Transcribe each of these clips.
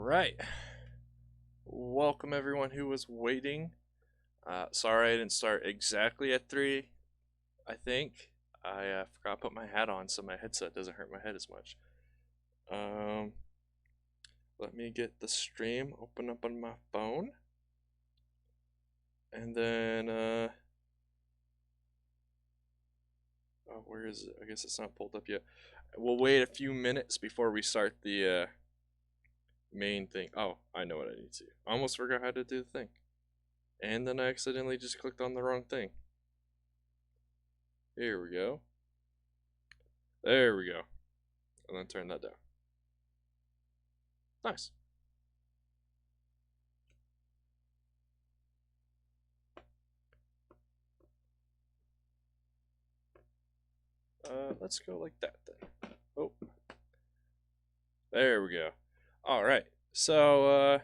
right. Welcome everyone who was waiting. Sorry I didn't start exactly at 3, I think. I forgot to put my hat on so my headset doesn't hurt my head as much. Um, Let me get the stream open up on my phone. And then, oh, where is it? I guess it's not pulled up yet. We'll wait a few minutes before we start the main thing. Oh, I know what I need to do. I almost forgot how to do the thing. And then I accidentally just clicked on the wrong thing. Here we go. There we go. And then turn that down. Nice. Let's go like that then. Oh. There we go. Alright. So,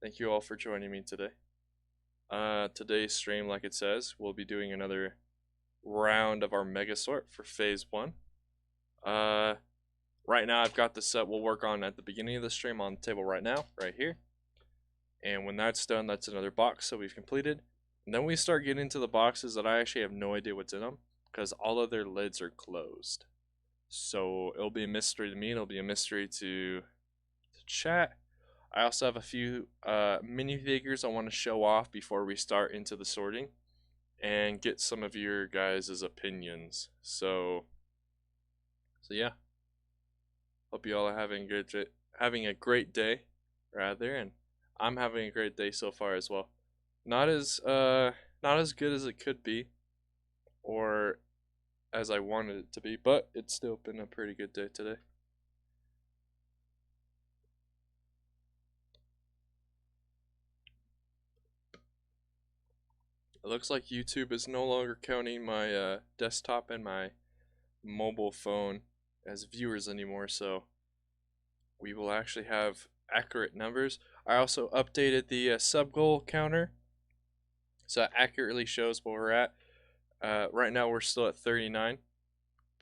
thank you all for joining me today. Today's stream, like it says, we'll be doing another round of our Mega Sort for Phase 1. Right now I've got the set we'll work on at the beginning of the stream on the table right now, right here. And when that's done, that's another box that we've completed. And then we start getting into the boxes that I actually have no idea what's in them, because all of their lids are closed. So it'll be a mystery to me, it'll be a mystery to chat. I also have a few minifigures I want to show off before we start into the sorting and get some of your guys' opinions. So yeah. Hope you all are having a great day, rather, and I'm having a great day so far as well. Not as good as it could be, or as I wanted it to be, but it's still been a pretty good day today. It looks like YouTube is no longer counting my desktop and my mobile phone as viewers anymore, so we will actually have accurate numbers. I also updated the sub goal counter, so it accurately shows where we're at. Right now we're still at 39,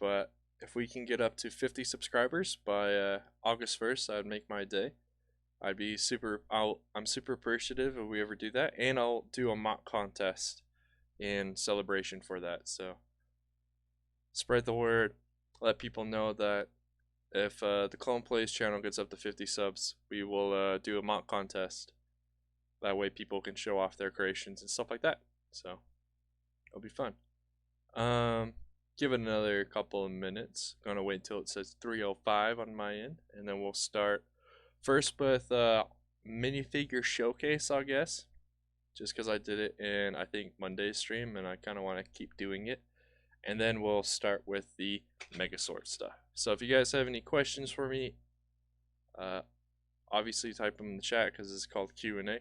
but if we can get up to 50 subscribers by August 1st, that would make my day. I'm super appreciative if we ever do that, and I'll do a mock contest in celebration for that. So spread the word, let people know that if the Clone Plays channel gets up to 50 subs, we will do a mock contest. That way people can show off their creations and stuff like that. So it'll be fun. Give it another couple of minutes. Gonna wait until it says 3:05 on my end, and then we'll start first with minifigure showcase, I guess. Just because I did it in, I think, Monday's stream, and I kind of want to keep doing it. And then we'll start with the Megasort stuff. So if you guys have any questions for me, obviously type them in the chat because it's called Q&A.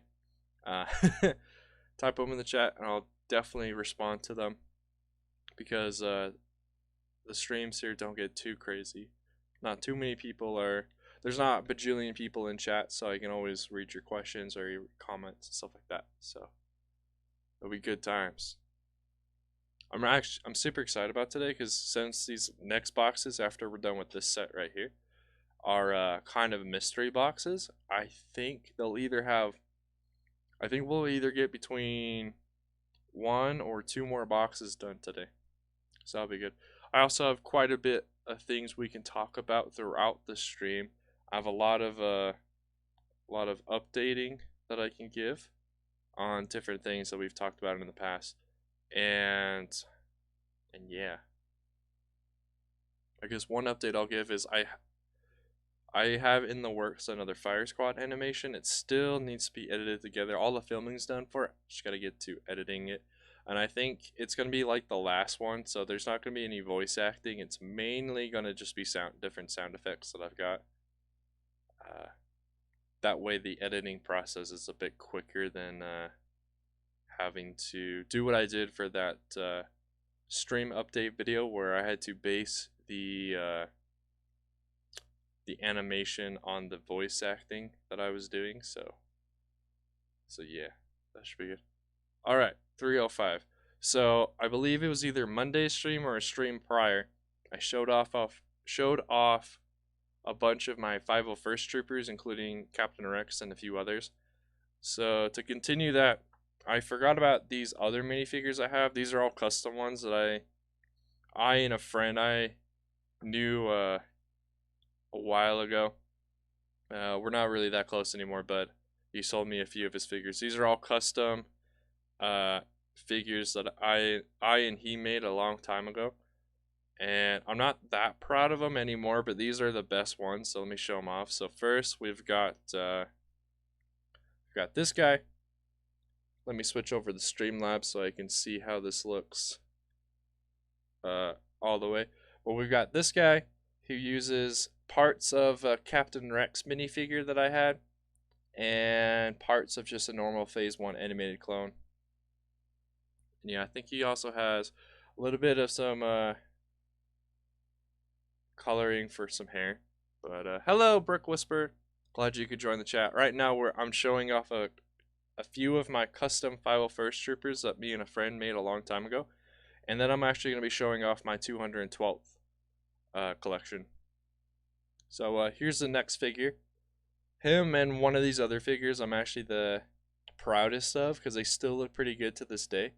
Type them in the chat, and I'll definitely respond to them, because the streams here don't get too crazy. Not too many people are... There's not a bajillion people in chat, so I can always read your questions or your comments and stuff like that. So it'll be good times. I'm super excited about today, because since these next boxes, after we're done with this set right here, are kind of mystery boxes, I think we'll either get between 1 or 2 more boxes done today. So that'll be good. I also have quite a bit of things we can talk about throughout the stream. I have a lot of updating that I can give on different things that we've talked about in the past, and yeah. I guess one update I'll give is I have in the works another Fire Squad animation. It still needs to be edited together. All the filming's done for it. Just gotta get to editing it. And I think it's gonna be like the last one, so there's not gonna be any voice acting. It's mainly gonna just be different sound effects that I've got. That way the editing process is a bit quicker than having to do what I did for that stream update video, where I had to base the animation on the voice acting that I was doing. So yeah, that should be good. All right, 3:05. So I believe it was either Monday's stream or a stream prior. I showed off a bunch of my 501st troopers, including Captain Rex and a few others. So to continue that, I forgot about these other minifigures I have. These are all custom ones that I and a friend I knew a while ago. We're not really that close anymore, but he sold me a few of his figures. These are all custom uh, figures that I and he made a long time ago, and I'm not that proud of them anymore. But these are the best ones, so let me show them off. So first we've got this guy. Let me switch over the Streamlabs so I can see how this looks all the way. Well, we've got this guy who uses parts of a Captain Rex minifigure that I had and parts of just a normal Phase 1 animated clone. And yeah, I think he also has a little bit of some coloring for some hair. But hello, Brick Whisper. Glad you could join the chat. Right now, I'm showing off a few of my custom 501st troopers that me and a friend made a long time ago. And then I'm actually going to be showing off my 212th collection. So here's the next figure. Him and one of these other figures I'm actually the proudest of because they still look pretty good to this day.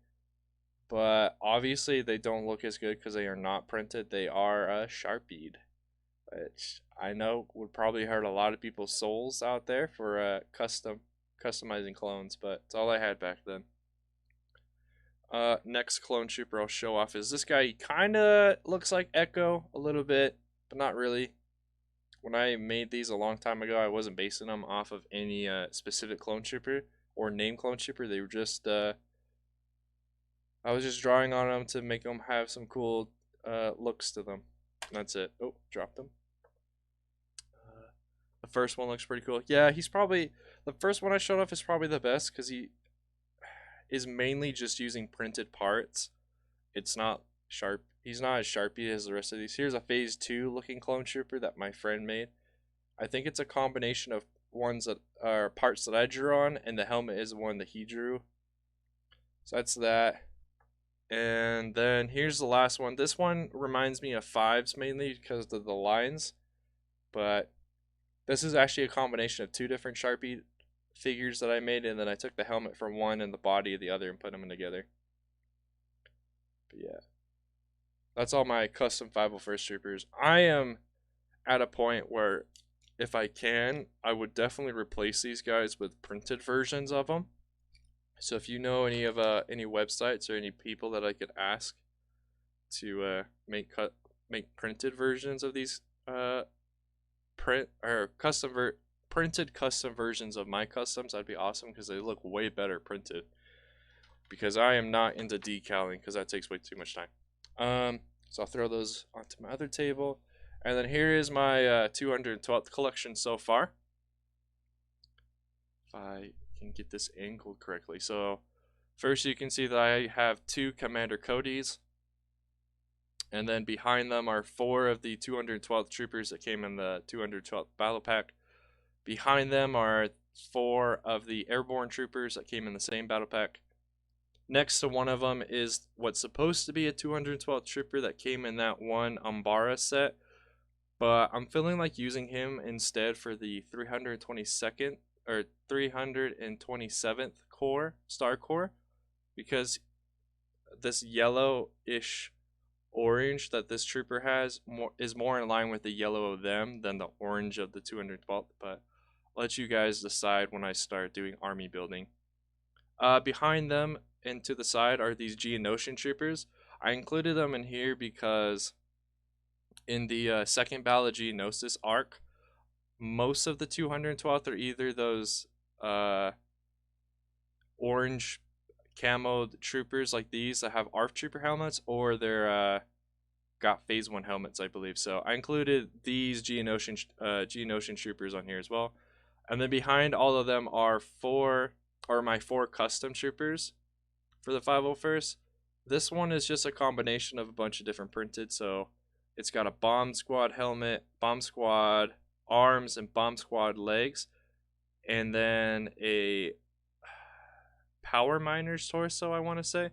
But obviously they don't look as good because they are not printed. They are Sharpied, which I know would probably hurt a lot of people's souls out there for customizing clones, but it's all I had back then. Next clone trooper I'll show off is this guy. He kind of looks like Echo a little bit, but not really. When I made these a long time ago, I wasn't basing them off of any specific clone trooper or name clone trooper. They were just I was just drawing on them to make them have some cool looks to them. And that's it. Oh, dropped them. The first one looks pretty cool. Yeah, he's probably the first one I showed off is probably the best because he is mainly just using printed parts. It's not sharp. He's not as sharpy as the rest of these. Here's a Phase 2 looking clone trooper that my friend made. I think it's a combination of ones that are parts that I drew on, and the helmet is one that he drew. So that's that. And then here's the last one. This one reminds me of Fives mainly because of the lines, but this is actually a combination of two different Sharpie figures that I made, and then I took the helmet from one and the body of the other and put them together. But yeah, that's all my custom 501st troopers. I am at a point where if I can, I would definitely replace these guys with printed versions of them. So if you know any of any websites or any people that I could ask to make printed versions of these printed custom versions of my customs, that'd be awesome because they look way better printed. Because I am not into decaling because that takes way too much time. So I'll throw those onto my other table. And then here is my 212th collection so far. If I can get this angled correctly. So first you can see that I have 2 Commander Codys. And then behind them are 4 of the 212th troopers that came in the 212th battle pack. Behind them are 4 of the airborne troopers that came in the same battle pack. Next to one of them is what's supposed to be a 212th trooper that came in that one Umbara set. But I'm feeling like using him instead for the 322nd or 327th Corps, Star Corps, because this yellowish orange that this trooper has is more in line with the yellow of them than the orange of the 212th. But I'll let you guys decide when I start doing army building. Behind them and to the side are these Geonosian troopers. I included them in here because in the second Battle of Geonosis arc, most of the 212th are either those orange camoed troopers like these that have ARF trooper helmets, or they're got Phase 1 helmets, I believe. So I included these Geonosian troopers on here as well. And then behind all of them are my 4 custom troopers for the 501st. This one is just a combination of a bunch of different printed. So it's got a bomb squad helmet, bomb squad arms, and bomb squad legs, and then a power miner's torso, I want to say.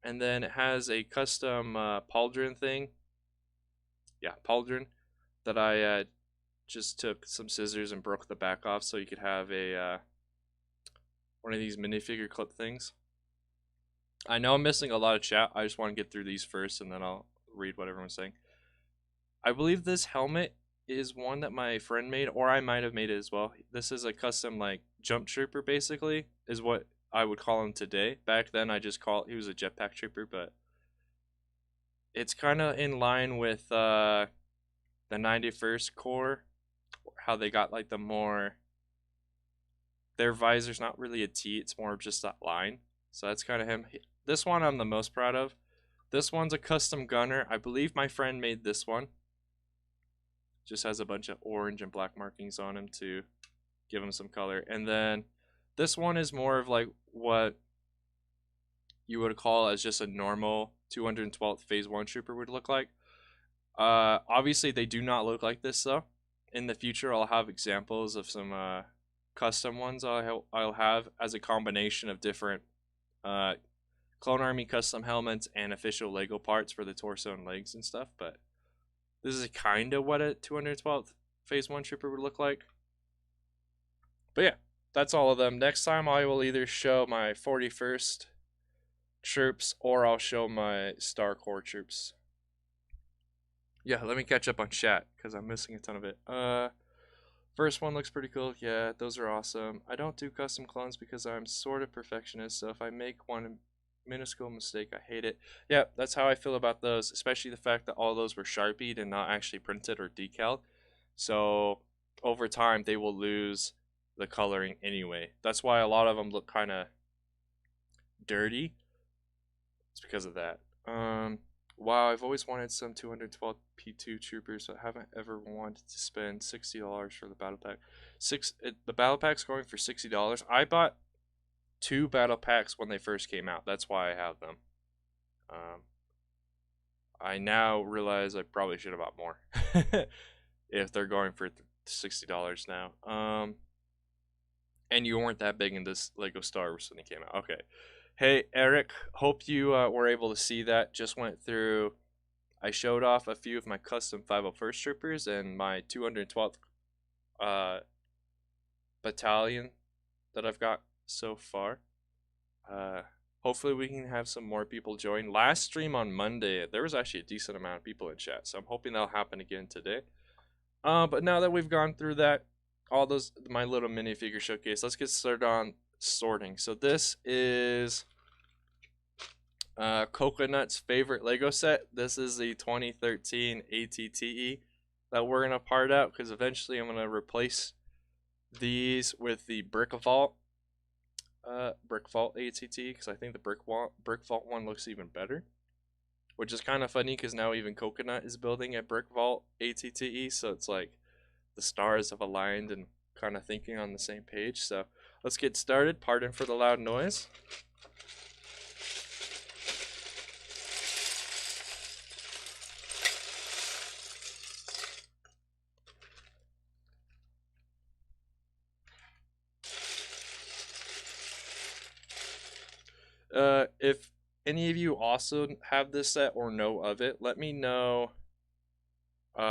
And then it has a custom pauldron thing. Yeah, pauldron that I just took some scissors and broke the back off so you could have a one of these minifigure clip things. I know I'm missing a lot of chat. I just want to get through these first and then I'll read what everyone's saying. I believe this helmet is one that my friend made, or I might have made it as well. This is a custom like jump trooper, basically, is what I would call him today. Back then, I just call he was a jetpack trooper, but it's kind of in line with the 91st Corps, how they got like the more their visor's not really a T, it's more of just that line. So that's kind of him. This one I'm the most proud of. This one's a custom gunner. I believe my friend made this one. Just has a bunch of orange and black markings on him to give him some color. And then this one is more of like what you would call as just a normal 212th Phase 1 trooper would look like. Obviously, they do not look like this though. In the future, I'll have examples of some custom ones I'll have as a combination of different Clone Army custom helmets and official Lego parts for the torso and legs and stuff. But this is kind of what a 212th Phase 1 trooper would look like. But yeah, that's all of them. Next time I will either show my 41st troops or I'll show my Star Corps troops. Yeah, let me catch up on chat because I'm missing a ton of it. First one looks pretty cool. Yeah, those are awesome. I don't do custom clones because I'm sort of perfectionist, so if I make one minuscule mistake, I hate it. Yeah, that's how I feel about those, especially the fact that all those were Sharpied and not actually printed or decaled. So over time, they will lose the coloring anyway. That's why a lot of them look kind of dirty. It's because of that. Wow, I've always wanted some 212 P2 troopers, but haven't ever wanted to spend $60 for the battle pack. The battle pack's going for $60. I bought 2 battle packs when they first came out. That's why I have them. I now realize I probably should have bought more if they're going for $60 now. And you weren't that big in this Lego Star Wars when it came out. Okay. Hey, Eric, hope you were able to see that. Just went through, I showed off a few of my custom 501st troopers and my 212th battalion that I've got so far. Hopefully we can have some more people join. Last stream on Monday, there was actually a decent amount of people in chat, so I'm hoping that'll happen again today. But now that we've gone through that, all those, my little minifigure showcase, let's get started on sorting. So this is Coconut's favorite Lego set. This is the 2013 ATTE that we're gonna part out because eventually I'm gonna replace these with the Brick Vault ATT because I think the Brick Vault one looks even better. Which is kind of funny because now even Coconut is building a Brick Vault ATTE, so it's like the stars have aligned and kind of thinking on the same page. So let's get started. Pardon for the loud noise. If any of you also have this set or know of it, let me know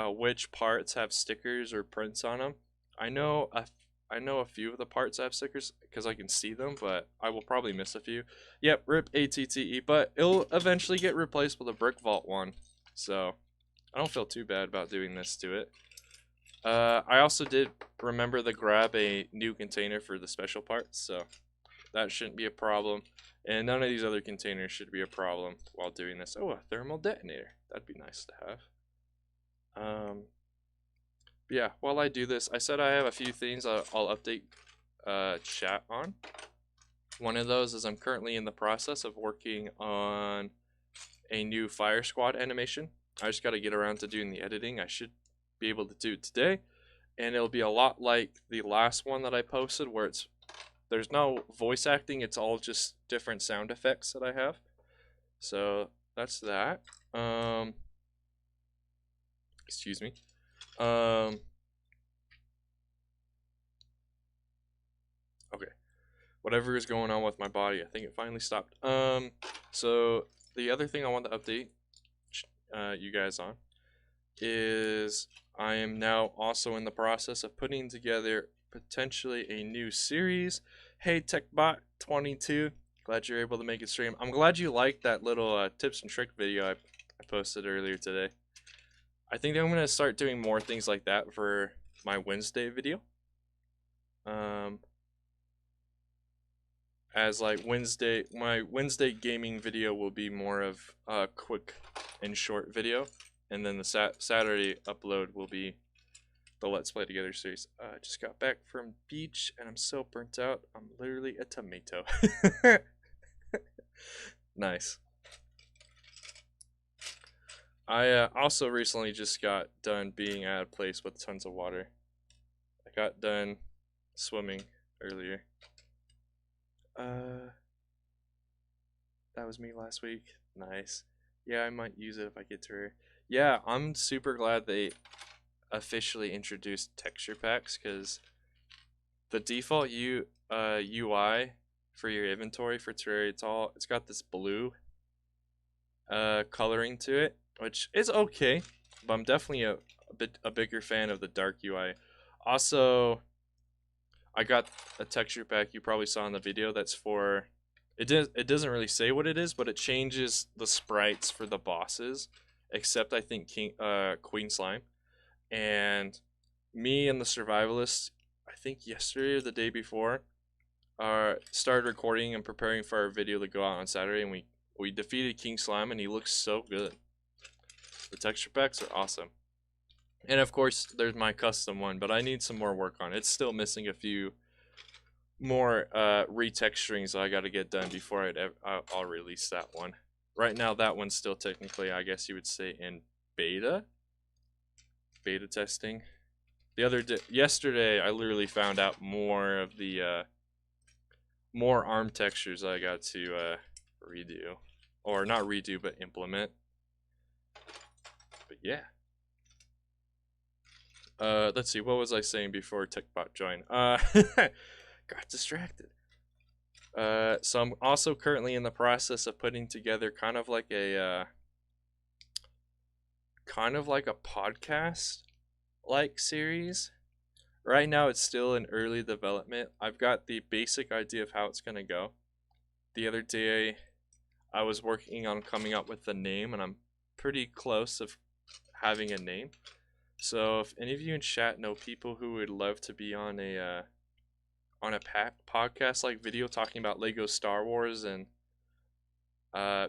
which parts have stickers or prints on them. I know a few of the parts have stickers because I can see them, but I will probably miss a few. Yep, rip ATTE, but it'll eventually get replaced with a Brick Vault one, so I don't feel too bad about doing this to it. I also did remember to grab a new container for the special parts, so that shouldn't be a problem. And none of these other containers should be a problem while doing this. Oh, a thermal detonator. That'd be nice to have. Yeah, while I do this, I said I have a few things I'll update chat on. One of those is I'm currently in the process of working on a new Fire Squad animation. I just got to get around to doing the editing. I should be able to do it today. And it'll be a lot like the last one that I posted where there's no voice acting, it's all just different sound effects that I have. So that's that. Excuse me. Okay. Whatever is going on with my body, I think it finally stopped. So the other thing I want to update you guys on is I am now also in the process of putting together potentially a new series. Hey TechBot22, glad you're able to make it stream. I'm glad you liked that little tips and trick video I posted earlier today. I think I'm gonna start doing more things like that for my Wednesday video. As like my Wednesday gaming video will be more of a quick and short video, and then the Saturday upload will be the Let's Play Together series. I just got back from beach and I'm so burnt out. I'm literally a tomato. Nice. I also recently just got done being at a place with tons of water. I got done swimming earlier. That was me last week. Nice. Yeah, I might use it if I get to her. Yeah, I'm super glad they officially introduced texture packs, because the default UI for your inventory for Terraria, it's got this blue coloring to it, which is okay, but I'm definitely a bigger fan of the dark UI. Also, I got a texture pack you probably saw in the video that's for it doesn't really say what it is, but it changes the sprites for the bosses, except I think Queen Slime. And me and the survivalist, I think yesterday or the day before, started recording and preparing for our video to go out on Saturday, and we defeated King Slime, and he looks so good. The texture packs are awesome. And of course, there's my custom one, but I need some more work on it. It's still missing a few more retexturing, so I got to get done before I'll release that one. Right now, that one's still technically, I guess you would say, in beta testing. Yesterday, I literally found out more of the more arm textures I got to redo, or not redo, but implement. But yeah. Let's see, what was I saying before TechBot joined? Got distracted. So I'm also currently in the process of putting together kind of like a podcast like series. Right now it's still in early development. I've got the basic idea of how it's gonna go. The other day I was working on coming up with the name, and I'm pretty close of having a name. So if any of you in chat know people who would love to be on a podcast like video talking about Lego Star Wars, and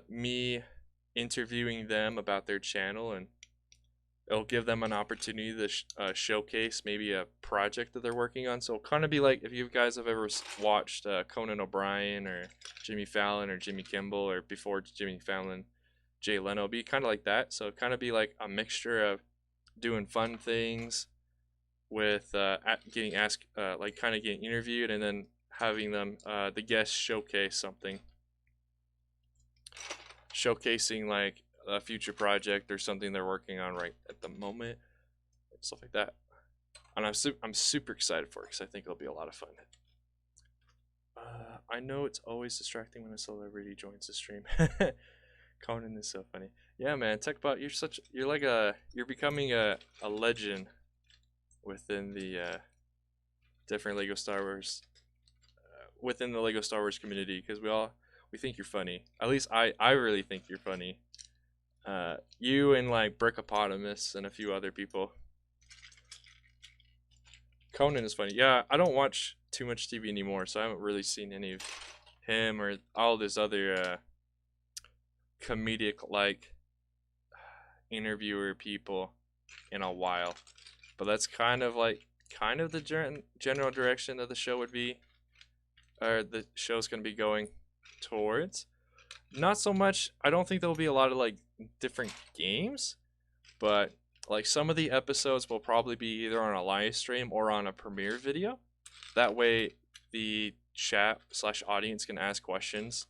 me interviewing them about their channel, and it'll give them an opportunity to showcase maybe a project that they're working on. So it'll kind of be like if you guys have ever watched Conan O'Brien or Jimmy Fallon or Jimmy Kimmel, or before Jimmy Fallon, Jay Leno. It'll be kind of like that. So kind of be like a mixture of doing fun things with getting asked, like kind of getting interviewed, and then having them, the guests, showcase something, showcasing like a future project or something they're working on right at the moment, stuff like that. And I'm super excited for it, because I think it'll be a lot of fun. I know it's always distracting when a celebrity joins the stream. Conan is so funny. Yeah, man, TechBot, you're becoming a legend within the different Lego Star Wars, within the Lego Star Wars community, because we think you're funny. At least I really think you're funny. You and like Brickopotamus and a few other people. Conan is funny. Yeah, I don't watch too much TV anymore, so I haven't really seen any of him or all this other comedic like interviewer people in a while. But that's kind of the general direction that the show would be, or the show's going to be going towards. Not so much, I don't think there'll be a lot of like different games, but like some of the episodes will probably be either on a live stream or on a premiere video. That way the chat/audience can ask questions,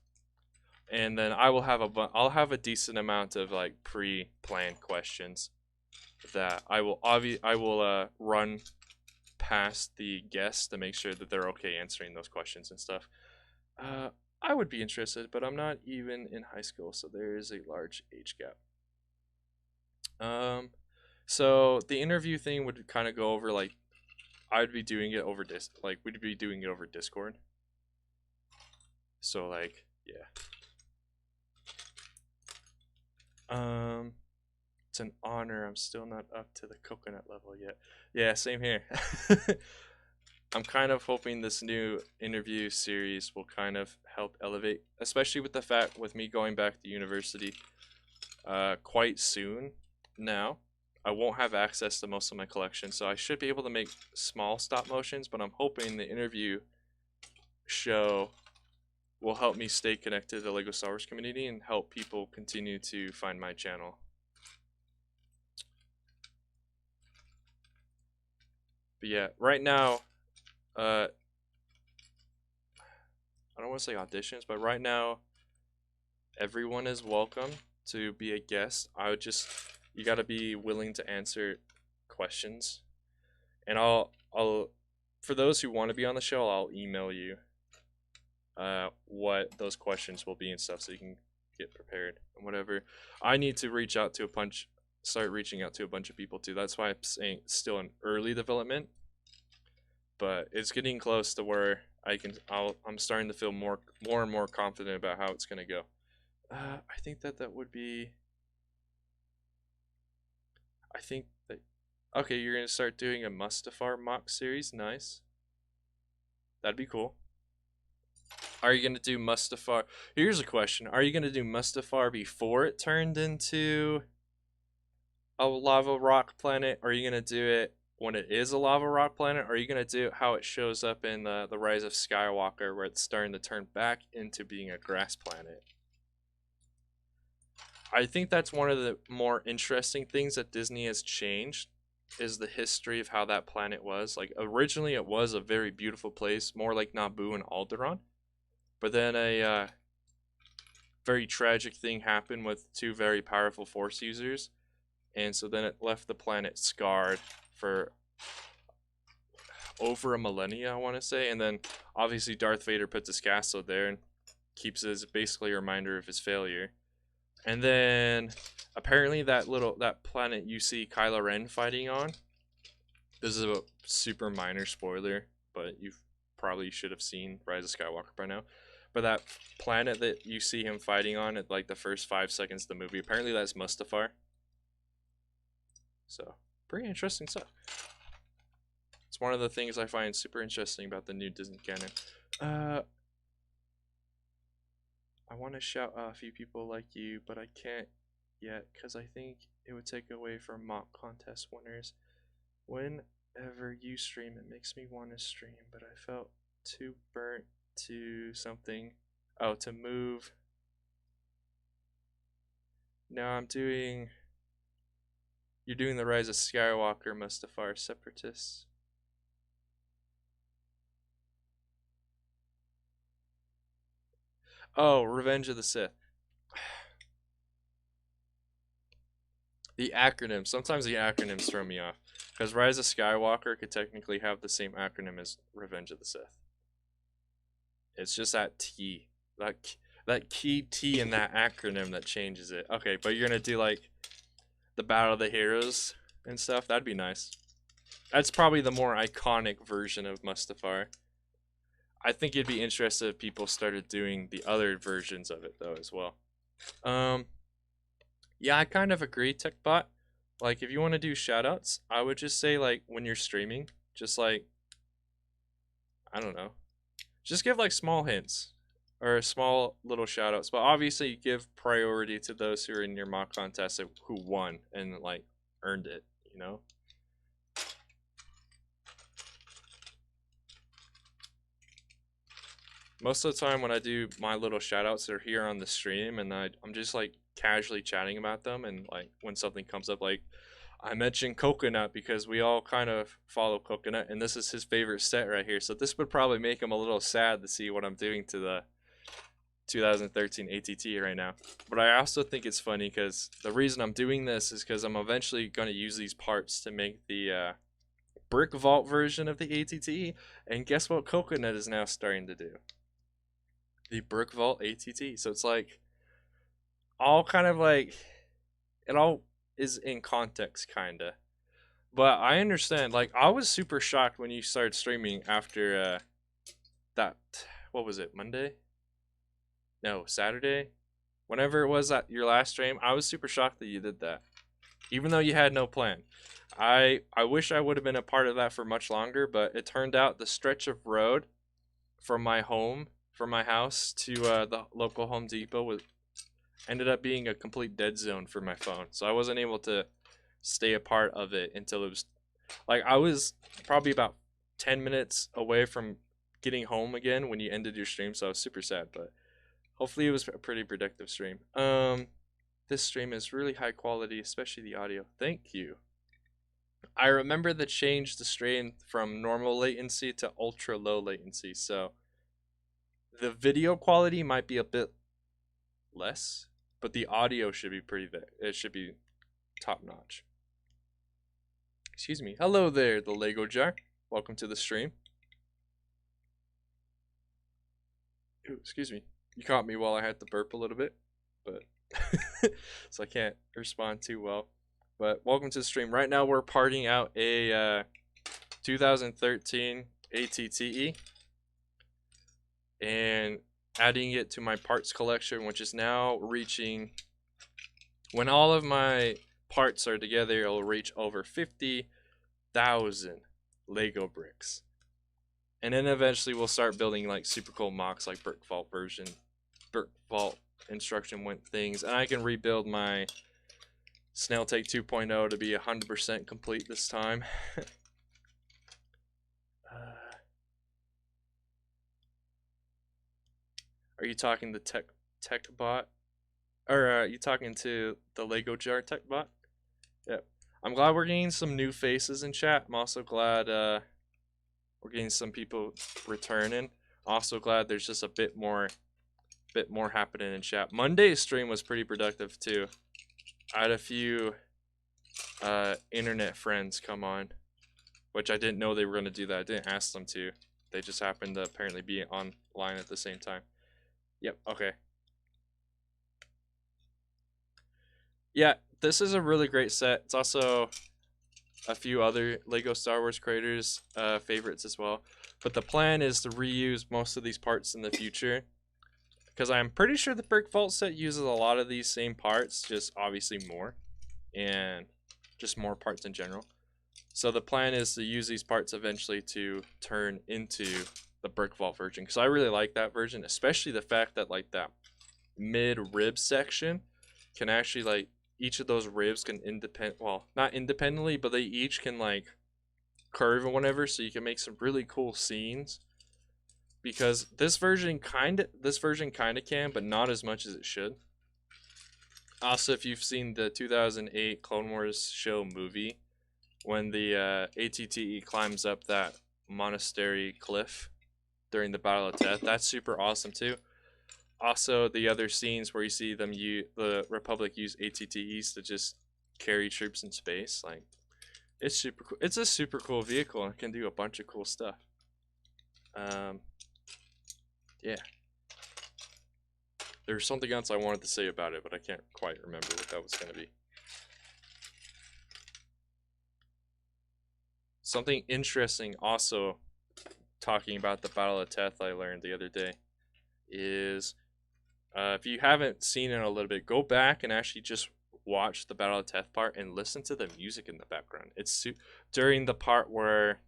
and then I'll have a decent amount of like pre-planned questions that I will run past the guests to make sure that they're okay answering those questions and stuff. I would be interested, but I'm not even in high school, so there is a large age gap. So the interview thing would kind of go over like I'd be doing it over we'd be doing it over Discord. So like yeah. Um it's an honor. I'm still not up to the coconut level yet. Yeah, same here. I'm kind of hoping this new interview series will kind of help elevate, especially with the fact with me going back to university quite soon now. I won't have access to most of my collection, so I should be able to make small stop motions, but I'm hoping the interview show will help me stay connected to the LEGO Star Wars community and help people continue to find my channel. But yeah, right now, I don't want to say auditions, but right now, everyone is welcome to be a guest. I would just, you got to be willing to answer questions, and I'll, for those who want to be on the show, I'll email you what those questions will be and stuff, so you can get prepared and whatever. I need to start reaching out to a bunch of people too. That's why I'm saying it's still in early development, but it's getting close to where I'm starting to feel more and more confident about how it's gonna go. I think that would be. I think that. Okay, you're gonna start doing a Mustafar mock series. Nice. That'd be cool. Are you gonna do Mustafar? Here's a question: are you gonna do Mustafar before it turned into a lava rock planet? Or are you gonna do it when it is a lava rock planet? Or are you gonna do it how it shows up in the Rise of Skywalker, where it's starting to turn back into being a grass planet? I think that's one of the more interesting things that Disney has changed is the history of how that planet was. Like originally, it was a very beautiful place, more like Naboo and Alderaan. But then a very tragic thing happened with two very powerful Force users, and so then it left the planet scarred for over a millennia, I want to say. And then obviously Darth Vader puts his castle there and keeps it as basically a reminder of his failure. And then apparently that planet you see Kylo Ren fighting on. This is a super minor spoiler, but you probably should have seen Rise of Skywalker by now. But that planet that you see him fighting on at like the first 5 seconds of the movie, apparently that's Mustafar. So pretty interesting stuff. It's one of the things I find super interesting about the new Disney canon. I want to shout out a few people like you, but I can't yet because I think it would take away from mock contest winners. Whenever you stream, it makes me want to stream, but I felt too burnt to something. Oh, to move. Now you're doing the Rise of Skywalker, Mustafar Separatists. Oh, Revenge of the Sith. The acronym. Sometimes the acronyms throw me off. Because Rise of Skywalker could technically have the same acronym as Revenge of the Sith. It's just that T. That key T in that acronym that changes it. Okay, but you're going to do like the Battle of the Heroes and stuff. That'd be nice. That's probably the more iconic version of Mustafar. I think you'd be interested if people started doing the other versions of it though as well. Yeah, I kind of agree, TechBot. Like if you want to do shoutouts, I would just say like when you're streaming, just like I don't know. Just give like small hints or small little shoutouts, but obviously you give priority to those who are in your mock contest who won and like earned it, you know? Most of the time when I do my little shoutouts, they're here on the stream and I'm just like casually chatting about them, and like when something comes up like I mentioned Coconut because we all kind of follow Coconut and this is his favorite set right here. So this would probably make him a little sad to see what I'm doing to the 2013 ATT right now. But I also think it's funny because the reason I'm doing this is because I'm eventually going to use these parts to make the brick vault version of the ATT. And guess what Coconut is now starting to do? The brick vault ATT. So it's like all kind of like it all is in context, kinda. But I understand. Like, I was super shocked when you started streaming after that. What was it? Monday? No, Saturday. Whenever it was at your last stream, I was super shocked that you did that, even though you had no plan. I wish I would have been a part of that for much longer, but it turned out the stretch of road from my house to the local Home Depot was ended up being a complete dead zone for my phone. So I wasn't able to stay a part of it until it was like I was probably about 10 minutes away from getting home again when you ended your stream, so I was super sad, but hopefully it was a pretty productive stream. This stream is really high quality, especially the audio. Thank you. I remember the change the stream from normal latency to ultra low latency, so the video quality might be a bit less, but the audio should be pretty there. It should be top notch. Excuse me. Hello there, the Lego jar. Welcome to the stream. Ooh, excuse me. You caught me while I had to burp a little bit, but so I can't respond too well. But welcome to the stream. Right now we're parting out a 2013 ATTE and adding it to my parts collection, which is now reaching, when all of my parts are together, it'll reach over 50,000 Lego bricks. And then eventually we'll start building like super cool mocks like Brick Vault instruction went things, and I can rebuild my Snail Take 2.0 to be 100% complete this time. Are you talking to tech bot? Or are you talking to the Lego jar tech bot? Yep. I'm glad we're getting some new faces in chat. I'm also glad we're getting some people returning. Also glad there's just a bit more happening in chat. Monday's stream was pretty productive too. I had a few internet friends come on, which I didn't know they were going to do that. I didn't ask them to. They just happened to apparently be online at the same time. Yep, okay. Yeah, this is a really great set. It's also a few other Lego Star Wars creators' favorites as well. But the plan is to reuse most of these parts in the future, because I'm pretty sure the Brick Vault set uses a lot of these same parts, just obviously more, and just more parts in general. So the plan is to use these parts eventually to turn into the Brick Vault version, because I really like that version, especially the fact that like that mid rib section can actually, like, each of those ribs can not independently, but they each can like curve and whatever, so you can make some really cool scenes. Because this version kind of can, but not as much as it should. Also, if you've seen the 2008 Clone Wars show movie, when the ATTE climbs up that monastery cliff during the Battle of Teth, that's super awesome too. Also, the other scenes where you see them the Republic use ATTEs to just carry troops in space, like, it's super cool. It's a super cool vehicle and can do a bunch of cool stuff. Yeah. There's something else I wanted to say about it, but I can't quite remember what that was going to be. Something interesting also, talking about the Battle of Teth, I learned the other day, is if you haven't seen it in a little bit, go back and actually just watch the Battle of Teth part and listen to the music in the background. It's during the part where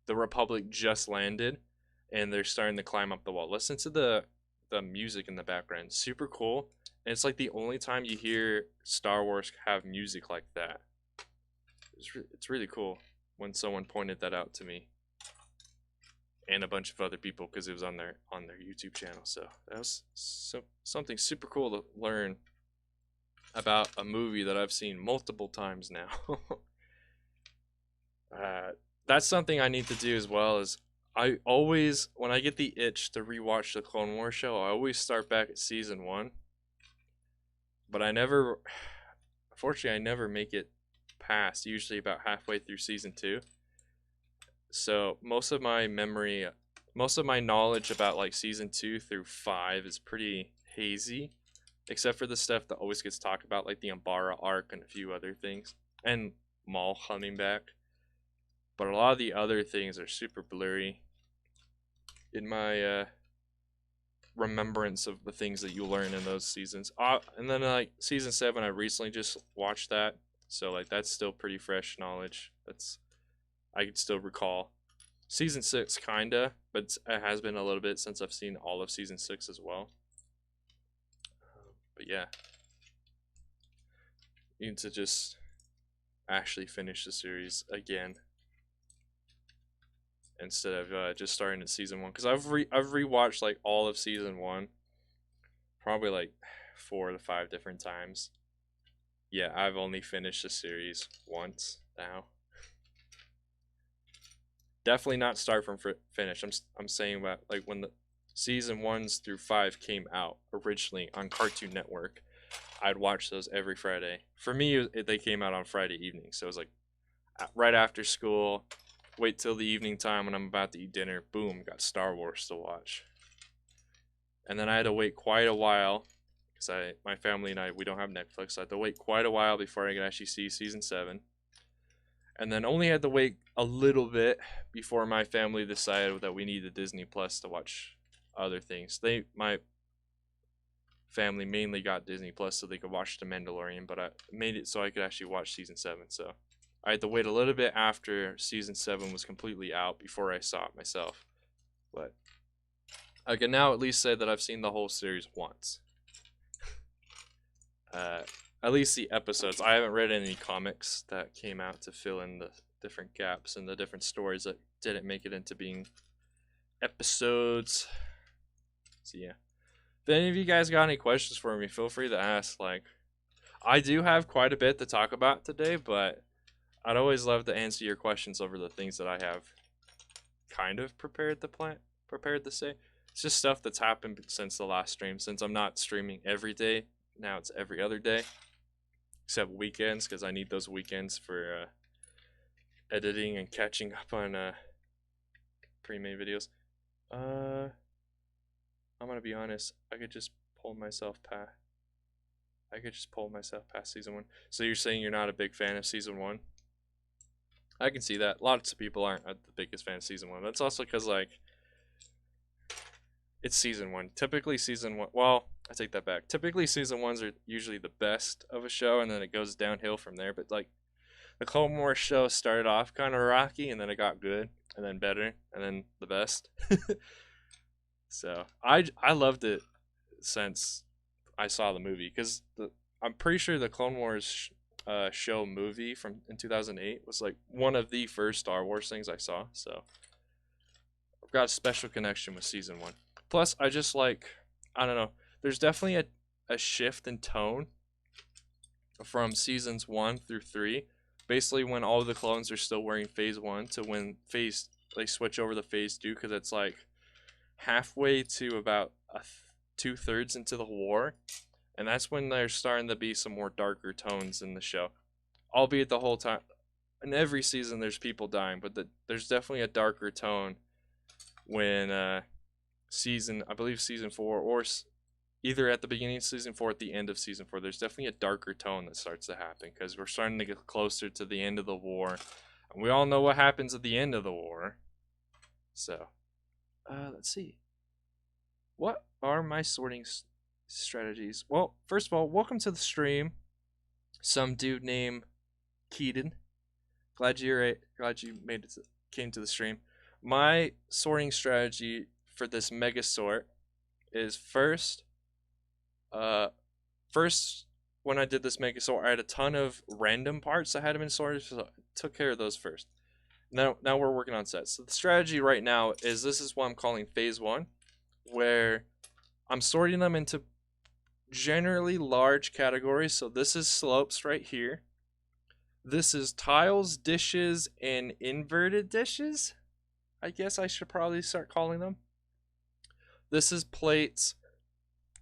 the Republic just landed and they're starting to climb up the wall. Listen to the music in the background. Super cool. And it's like the only time you hear Star Wars have music like that. It's really cool when someone pointed that out to me and a bunch of other people, because it was on their YouTube channel. So that was something super cool to learn about a movie that I've seen multiple times now. That's something I need to do as well. Is I always, when I get the itch to rewatch the Clone Wars show, I always start back at season 1. But unfortunately, I never make it past, usually about halfway through season 2. So most of my knowledge about like season 2 through 5 is pretty hazy. except for the stuff that always gets talked about, like the Umbara arc and a few other things, and Maul coming back. But a lot of the other things are super blurry in my remembrance of the things that you learn in those seasons. And then like season 7, I recently just watched that, so like that's still pretty fresh knowledge. That's I could still recall. Season 6 kinda, but it has been a little bit since I've seen all of season 6 as well. But yeah, you need to just actually finish the series again instead of just starting at season 1, because I've rewatched like all of season 1 probably like 4 to 5 different times. Yeah, I've only finished the series once now. Definitely not start from finish. I'm saying about like when the season 1s through 5 came out originally on Cartoon Network, I'd watch those every Friday. For me, they came out on Friday evening, so it was like right after school. Wait till the evening time when I'm about to eat dinner. Boom, got Star Wars to watch. And then I had to wait quite a while because my family and I, we don't have Netflix. So I had to wait quite a while before I could actually see season 7. And then only had to wait a little bit before my family decided that we needed Disney Plus to watch other things. My family mainly got Disney Plus so they could watch The Mandalorian, but I made it so I could actually watch season 7. So I had to wait a little bit after season 7 was completely out before I saw it myself. But I can now at least say that I've seen the whole series once. At least the episodes. I haven't read any comics that came out to fill in the different gaps and the different stories that didn't make it into being episodes. So yeah. If any of you guys got any questions for me, feel free to ask. Like, I do have quite a bit to talk about today, but I'd always love to answer your questions over the things that I have kind of prepared to say. It's just stuff that's happened since the last stream. Since I'm not streaming every day, now it's every other day, except weekends, because I need those weekends for editing and catching up on pre-made videos. I'm gonna be honest. I could just pull myself past season 1. So you're saying you're not a big fan of season 1? I can see that. Lots of people aren't the biggest fan of season 1. That's also because like it's season 1. Typically season 1. Well, I take that back. Typically season 1s are usually the best of a show, and then it goes downhill from there. But like the Clone Wars show started off kind of rocky, and then it got good, and then better, and then the best. So I loved it since I saw the movie, because I'm pretty sure the Clone Wars show movie from in 2008 was like one of the first Star Wars things I saw. So I've got a special connection with season 1. Plus, I just like, I don't know. There's definitely a shift in tone from seasons 1 through 3. Basically, when all the clones are still wearing phase 1 to when they switch over to phase 2, because it's like halfway to about 2/3 into the war, and that's when there's starting to be some more darker tones in the show. Albeit the whole time, in every season, there's people dying, but there's definitely a darker tone when I believe season 4, or either at the beginning of season 4 or at the end of season 4, there's definitely a darker tone that starts to happen, because we're starting to get closer to the end of the war, and we all know what happens at the end of the war. So let's see, what are my sorting strategies? Well, first of all, welcome to the stream, some dude named Keaton. Glad you came to the stream. My sorting strategy for this mega sort is first when I did this mega sort, I had a ton of random parts that hadn't been sorted, so I took care of those first. Now we're working on sets. So the strategy right now is, this is what I'm calling phase 1, where I'm sorting them into generally large categories. So this is slopes right here. This is tiles, dishes, and inverted dishes, I guess I should probably start calling them. This is plates.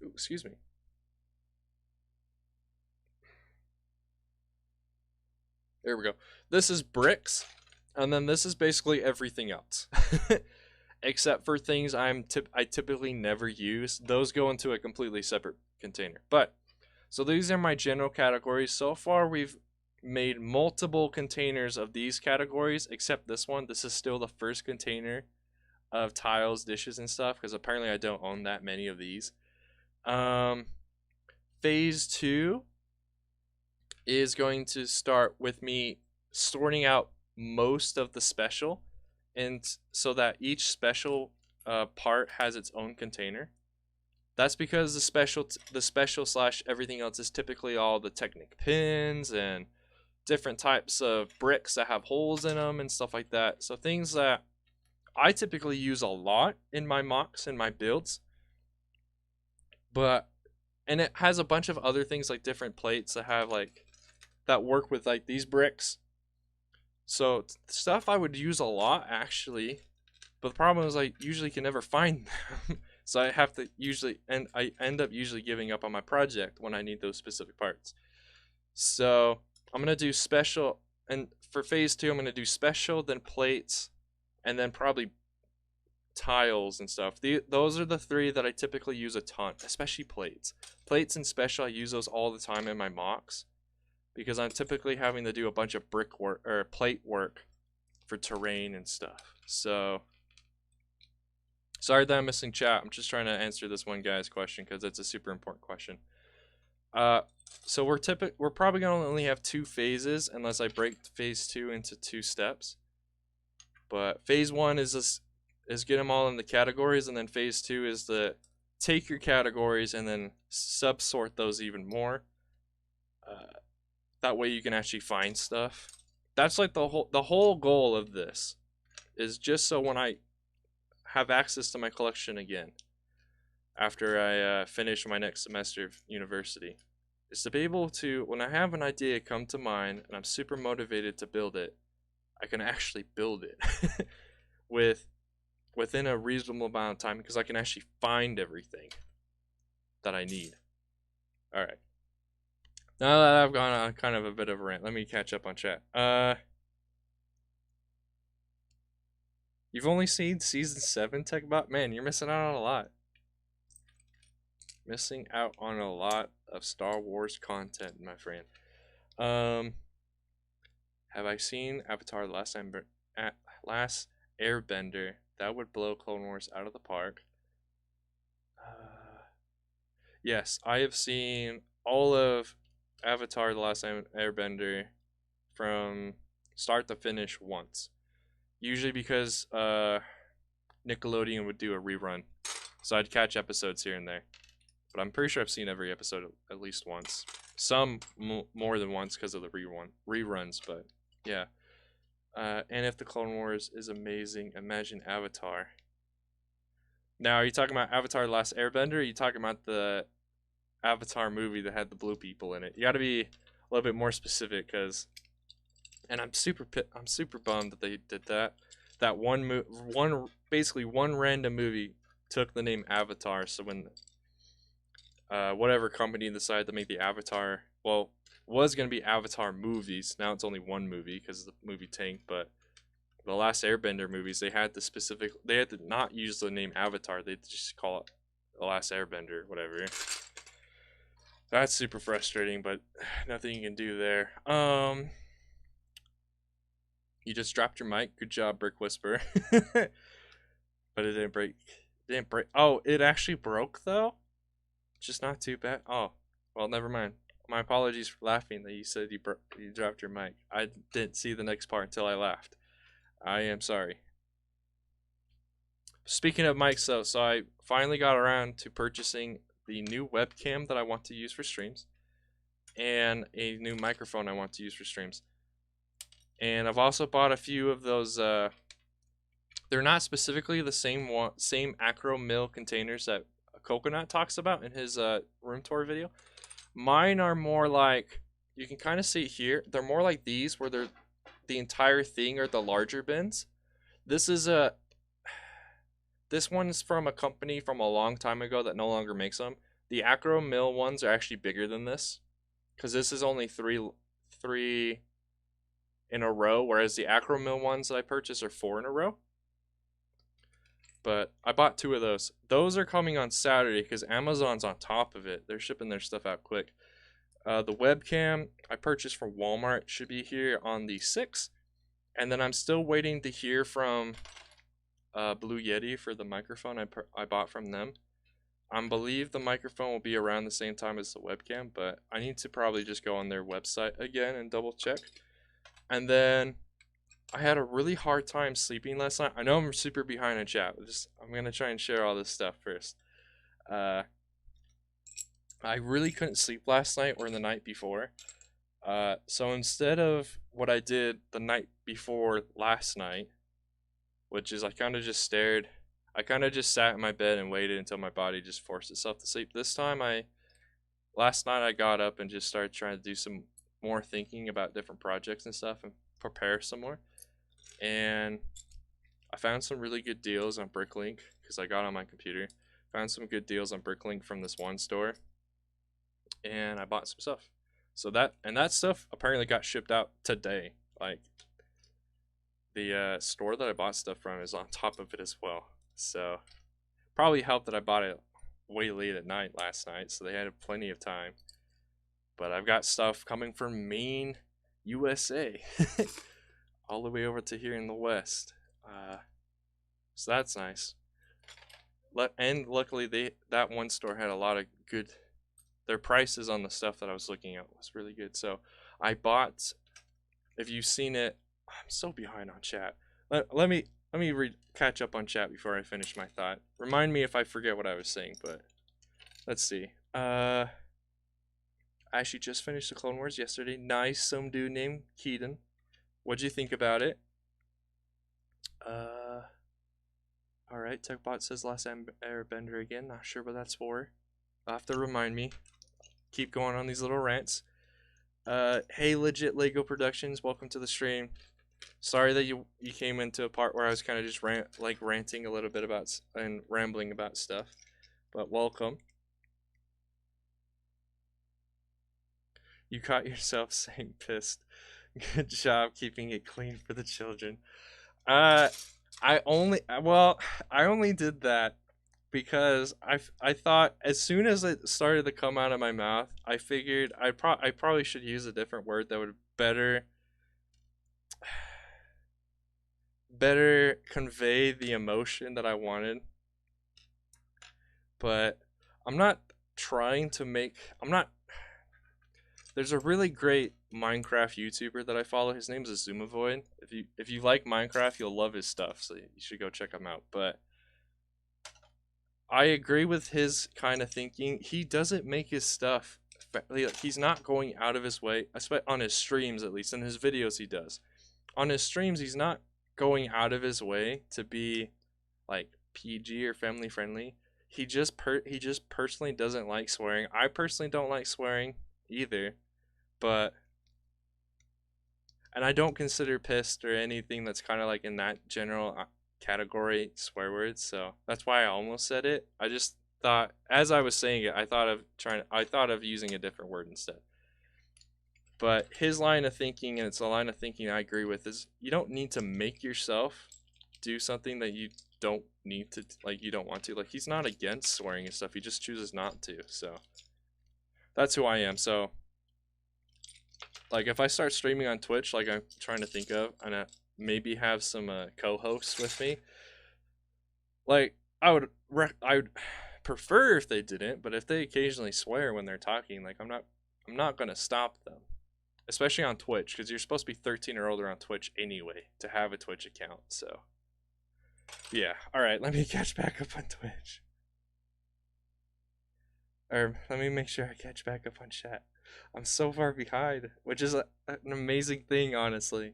Ooh, excuse me. There we go. This is bricks. And then this is basically everything else. except for things I typically never use. Those go into a completely separate container. But so these are my general categories. So far we've made multiple containers of these categories, except this one. This is still the first container of tiles, dishes, and stuff, because apparently I don't own that many of these. Phase 2 is going to start with me sorting out most of the special, and so that each special part has its own container. That's because the special slash everything else is typically all the Technic pins and different types of bricks that have holes in them and stuff like that. So things that I typically use a lot in my mocks and my builds. And it has a bunch of other things like different plates that have like that work with like these bricks. So stuff I would use a lot actually, but the problem is I usually can never find them. So I have to usually, and I end up usually giving up on my project when I need those specific parts. So I'm gonna do special, and for phase 2 I'm gonna do special, then plates, and then probably tiles and stuff. Those are the 3 that I typically use a ton, especially plates. Plates and special, I use those all the time in my mocks because I'm typically having to do a bunch of brick work or plate work for terrain and stuff. So sorry that I'm missing chat. I'm just trying to answer this one guy's question because it's a super important question. So we're probably gonna only have 2 phases unless I break phase 2 into 2 steps. But phase 1 is get them all in the categories, and then phase 2 is the take your categories and then subsort those even more. That way you can actually find stuff. That's like the whole goal of this is just so when I have access to my collection again after I finish my next semester of university, is to be able to, when I have an idea come to mind and I'm super motivated to build it, I can actually build it within a reasonable amount of time because I can actually find everything that I need. All right. Now that I've gone on kind of a bit of a rant, let me catch up on chat. You've only seen season 7, TechBot? Man, you're missing out on a lot. Missing out on a lot of Star Wars content, my friend. Have I seen Avatar: The Last Airbender? That would blow Clone Wars out of the park. Yes, I have seen all of Avatar: The Last Airbender from start to finish once. Usually because Nickelodeon would do a rerun, so I'd catch episodes here and there. But I'm pretty sure I've seen every episode at least once. Some more than once because of the reruns, but yeah. And if the Clone Wars is amazing, imagine Avatar. Now, are you talking about Avatar: The Last Airbender? Or are you talking about the Avatar movie that had the blue people in it? You got to be a little bit more specific, because, and I'm super bummed that they did that. That basically one random movie took the name Avatar. So when whatever company decided to make the Avatar, well, was gonna be Avatar movies. Now it's only one movie because the movie tanked. But the last Airbender movies, they had to not use the name Avatar. They just call it the Last Airbender, whatever. That's super frustrating, but nothing you can do there. You just dropped your mic. Good job, Brick Whisper. But it didn't break. Oh, it actually broke though. Just not too bad. Oh, well, never mind. My apologies for laughing that you said you dropped your mic. I didn't see the next part until I laughed. I am sorry. Speaking of mics though, so I finally got around to purchasing the new webcam that I want to use for streams and a new microphone I want to use for streams. And I've also bought a few of those they're not specifically the same acro mill containers that Coconut talks about in his room tour video. Mine are more like, you can kind of see it here, they're more like these where they're the entire thing are the larger bins. This one's from a company from a long time ago that no longer makes them. The acro mill ones are actually bigger than this because this is only three in a row, whereas the acro mill ones that I purchased are 4 in a row. But I bought 2 of those. Those are coming on Saturday because Amazon's on top of it. They're shipping their stuff out quick. The webcam I purchased from Walmart should be here on the 6th. And then I'm still waiting to hear from Blue Yeti for the microphone I bought from them. I believe the microphone will be around the same time as the webcam, but I need to probably just go on their website again and double check. And then I had a really hard time sleeping last night. I know I'm super behind on chat, but I'm going to try and share all this stuff first. I really couldn't sleep last night or the night before. So instead of what I did the night before last night, which is I kind of just sat in my bed and waited until my body just forced itself to sleep. Last night I got up and just started trying to do some more thinking about different projects and stuff and prepare some more. And I found some really good deals on Bricklink because I got on my computer. Found some good deals on Bricklink from this one store, and I bought some stuff. So that stuff apparently got shipped out today. Like the store that I bought stuff from is on top of it as well. So probably helped that I bought it way late at night last night, so they had plenty of time. But I've got stuff coming from Maine, USA, all the way over to here in the West. So that's nice. And luckily, that one store had a lot of good. Their prices on the stuff that I was looking at was really good. So I bought. If you've seen it, I'm so behind on chat. Let me catch up on chat before I finish my thought. Remind me if I forget what I was saying, but let's see. I actually just finished the Clone Wars yesterday. Nice, some dude named Keaton. What'd you think about it? Alright, TechBot says Last Airbender again. Not sure what that's for. You'll have to remind me. Keep going on these little rants. Hey, Legit Lego Productions, welcome to the stream. Sorry that you came into a part where I was kind of just ranting a little bit about and rambling about stuff, but welcome. You caught yourself saying pissed. Good job keeping it clean for the children. I only did that because I thought as soon as it started to come out of my mouth, I figured I probably should use a different word that would better convey the emotion that I wanted. But I'm not trying to make there's a really great Minecraft YouTuber that I follow. His name is Azumavoid. If you like Minecraft, you'll love his stuff, so you should go check him out. But I agree with his kind of thinking. He doesn't make his stuff. He's not going out of his way, especially on his streams at least. In his videos, he does. On his streams, he's not going out of his way to be like PG or family friendly. He just personally doesn't like swearing. I personally don't like swearing either, but and I don't consider pissed or anything that's kind of like in that general category swear words, so that's why I almost said it. I just thought as I was saying it, I thought of using a different word instead. But his line of thinking, and it's a line of thinking I agree with, is you don't need to make yourself do something that you don't need to, like you don't want to. Like he's not against swearing and stuff, he just chooses not to. So that's who I am. So like if I start streaming on Twitch, like I'm trying to think of, and maybe have some co-hosts with me, like I would prefer if they didn't, but if they occasionally swear when they're talking, like I'm not gonna stop them, especially on Twitch, because you're supposed to be 13 or older on Twitch anyway to have a Twitch account. So yeah, all right, let me catch back up on Twitch, or let me make sure I catch back up on chat. I'm so far behind, which is an amazing thing, honestly.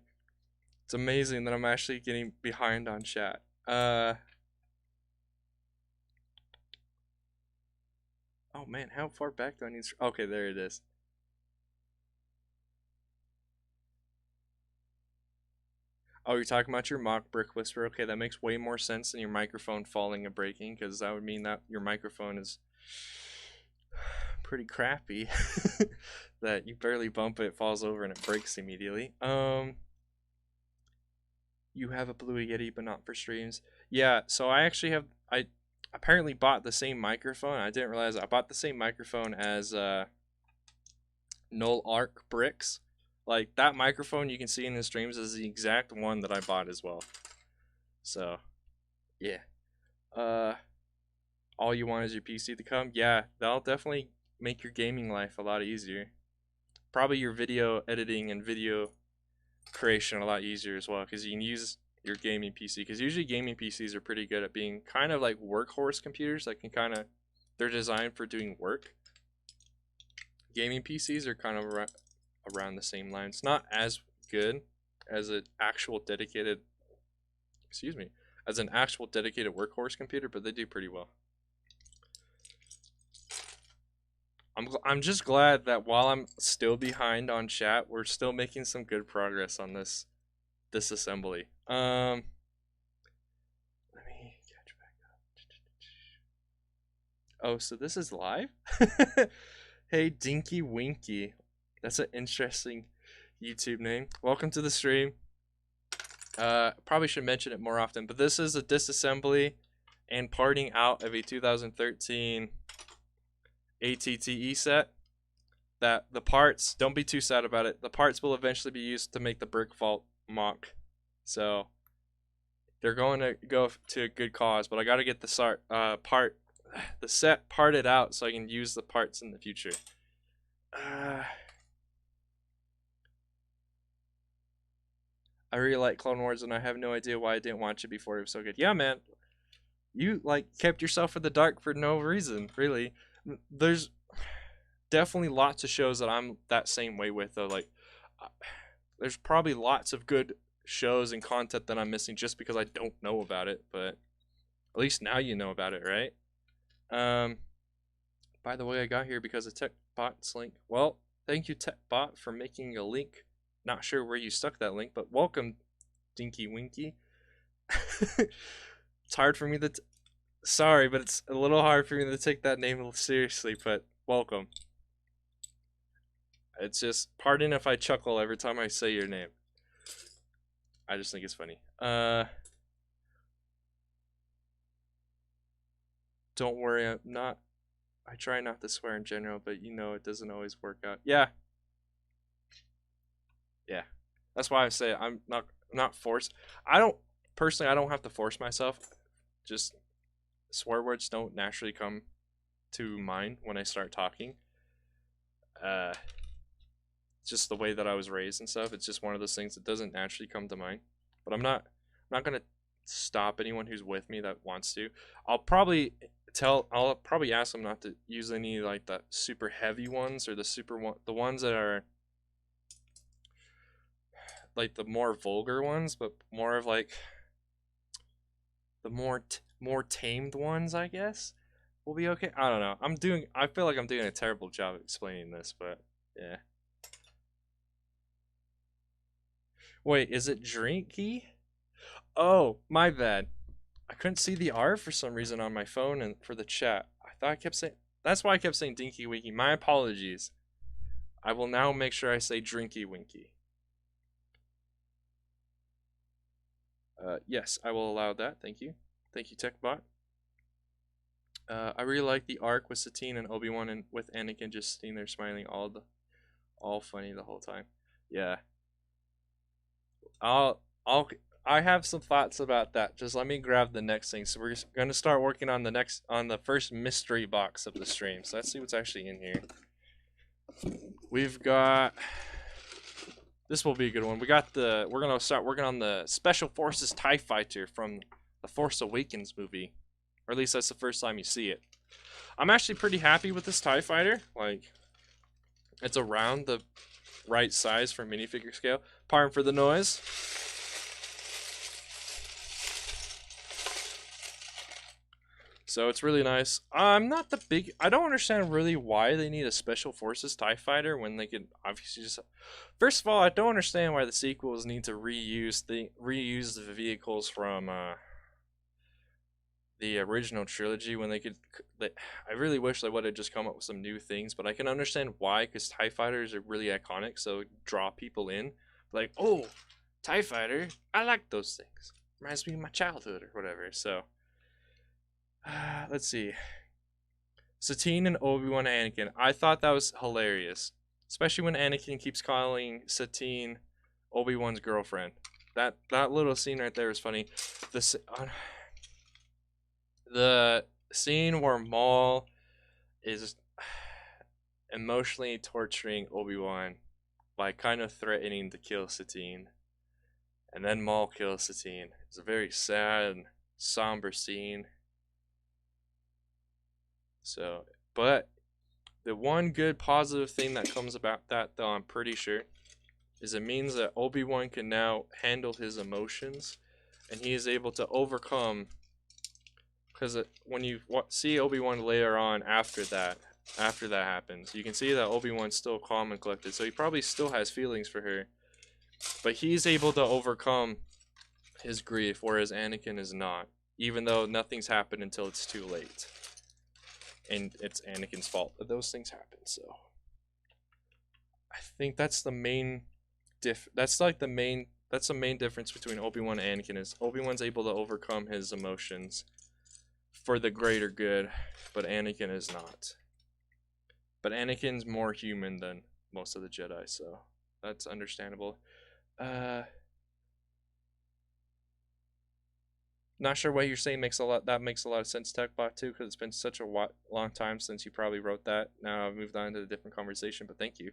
It's amazing that I'm actually getting behind on chat. Oh man, how far back do I need to... Okay, there it is. Oh, you're talking about your mock brick whisper. Okay, that makes way more sense than your microphone falling and breaking, because that would mean that your microphone is pretty crappy. That you barely bump it, it falls over, and it breaks immediately. You have a Blue Yeti, but not for streams. Yeah, so I actually have I apparently bought the same microphone. I didn't realize I bought the same microphone as Null Arc Bricks. Like that microphone you can see in the streams is the exact one that I bought as well. So, yeah. Uh all you want is your PC to come? Yeah, that'll definitely make your gaming life a lot easier. Probably your video editing and video creation a lot easier as well because you can use your gaming PC. Because usually gaming PCs are pretty good at being kind of like workhorse computers that can kind of, they're designed for doing work. Gaming PCs are kind of around the same lines. Not as good as an actual dedicated, excuse me, as an actual dedicated workhorse computer, but they do pretty well. I'm just glad that while I'm still behind on chat, we're still making some good progress on this assembly. Let me catch back up. Oh, so this is live? Hey, Dinky Winky. That's an interesting YouTube name. Welcome to the stream. Probably should mention it more often, but this is a disassembly and parting out of a 2013 ATTE set. That the parts, don't be too sad about it, the parts will eventually be used to make the brick vault mock. So they're going to go to a good cause, but I got to get the set parted out so I can use the parts in the future. I really like Clone Wars, and I have no idea why I didn't watch it before. It was so good. Yeah, man, you like kept yourself in the dark for no reason, really. There's definitely lots of shows that I'm that same way with, though. Like, there's probably lots of good shows and content that I'm missing just because I don't know about it. But at least now you know about it, right? By the way, I got here because of TechBot's link. Well, thank you, TechBot, for making a link. Not sure where you stuck that link, but welcome, Dinky Winky. It's hard for me to. Sorry, but it's a little hard for me to take that name seriously, but welcome. It's just, pardon if I chuckle every time I say your name. I just think it's funny. Don't worry, I try not to swear in general, but you know it doesn't always work out. Yeah. Yeah. That's why I say I'm not forced. I don't have to force myself. Just swear words don't naturally come to mind when I start talking. Just the way that I was raised and stuff. It's just one of those things that doesn't naturally come to mind. But I'm not gonna stop anyone who's with me that wants to. I'll probably ask them not to use any like the super heavy ones or the ones that are like the more vulgar ones, but more of like the more tamed ones, I guess, will be okay. I don't know. I feel like I'm doing a terrible job of explaining this, but yeah. Wait, is it drinky? Oh, my bad. I couldn't see the R for some reason on my phone and for the chat. I thought I kept saying. That's why I kept saying Dinky Winky. My apologies. I will now make sure I say Drinky Winky. Yes, I will allow that. Thank you. Thank you, TechBot. I really like the arc with Satine and Obi-Wan and with Anakin just sitting there smiling, all funny the whole time. Yeah. I have some thoughts about that. Just let me grab the next thing. So we're gonna start working on the first mystery box of the stream. So let's see what's actually in here. We've got, this will be a good one. We're gonna start working on the Special Forces TIE Fighter from the Force Awakens movie. Or at least that's the first time you see it. I'm actually pretty happy with this TIE Fighter. Like, it's around the right size for minifigure scale. Pardon for the noise. So it's really nice. I don't understand really why they need a Special Forces TIE Fighter when they could obviously just. First of all, I don't understand why the sequels need to reuse the vehicles from the original trilogy when they could. I really wish they would have just come up with some new things, but I can understand why, because TIE Fighters are really iconic, so draw people in. Like, oh, TIE Fighter, I like those things. reminds me of my childhood or whatever. So, let's see. Satine and Obi-Wan and Anakin. I thought that was hilarious, especially when Anakin keeps calling Satine Obi-Wan's girlfriend. That little scene right there is funny. The scene where Maul is emotionally torturing Obi-Wan by kind of threatening to kill Satine, and then Maul kills Satine. It's a very sad, somber scene. So, but the one good positive thing that comes about that, though, I'm pretty sure, is it means that Obi-Wan can now handle his emotions, and he is able to overcome. Because when you see Obi-Wan later on after that happens, you can see that Obi-Wan's still calm and collected. So he probably still has feelings for her, but he's able to overcome his grief, whereas Anakin is not. Even though nothing's happened until it's too late, and it's Anakin's fault that those things happen. So I think that's the main That's the main difference between Obi-Wan and Anakin is Obi-Wan's able to overcome his emotions for the greater good, but Anakin is not. But Anakin's more human than most of the Jedi, so that's understandable. Not sure what you're saying makes a lot of sense, TechBot, too, because it's been such a long time since you probably wrote that. Now I've moved on to a different conversation, but thank you.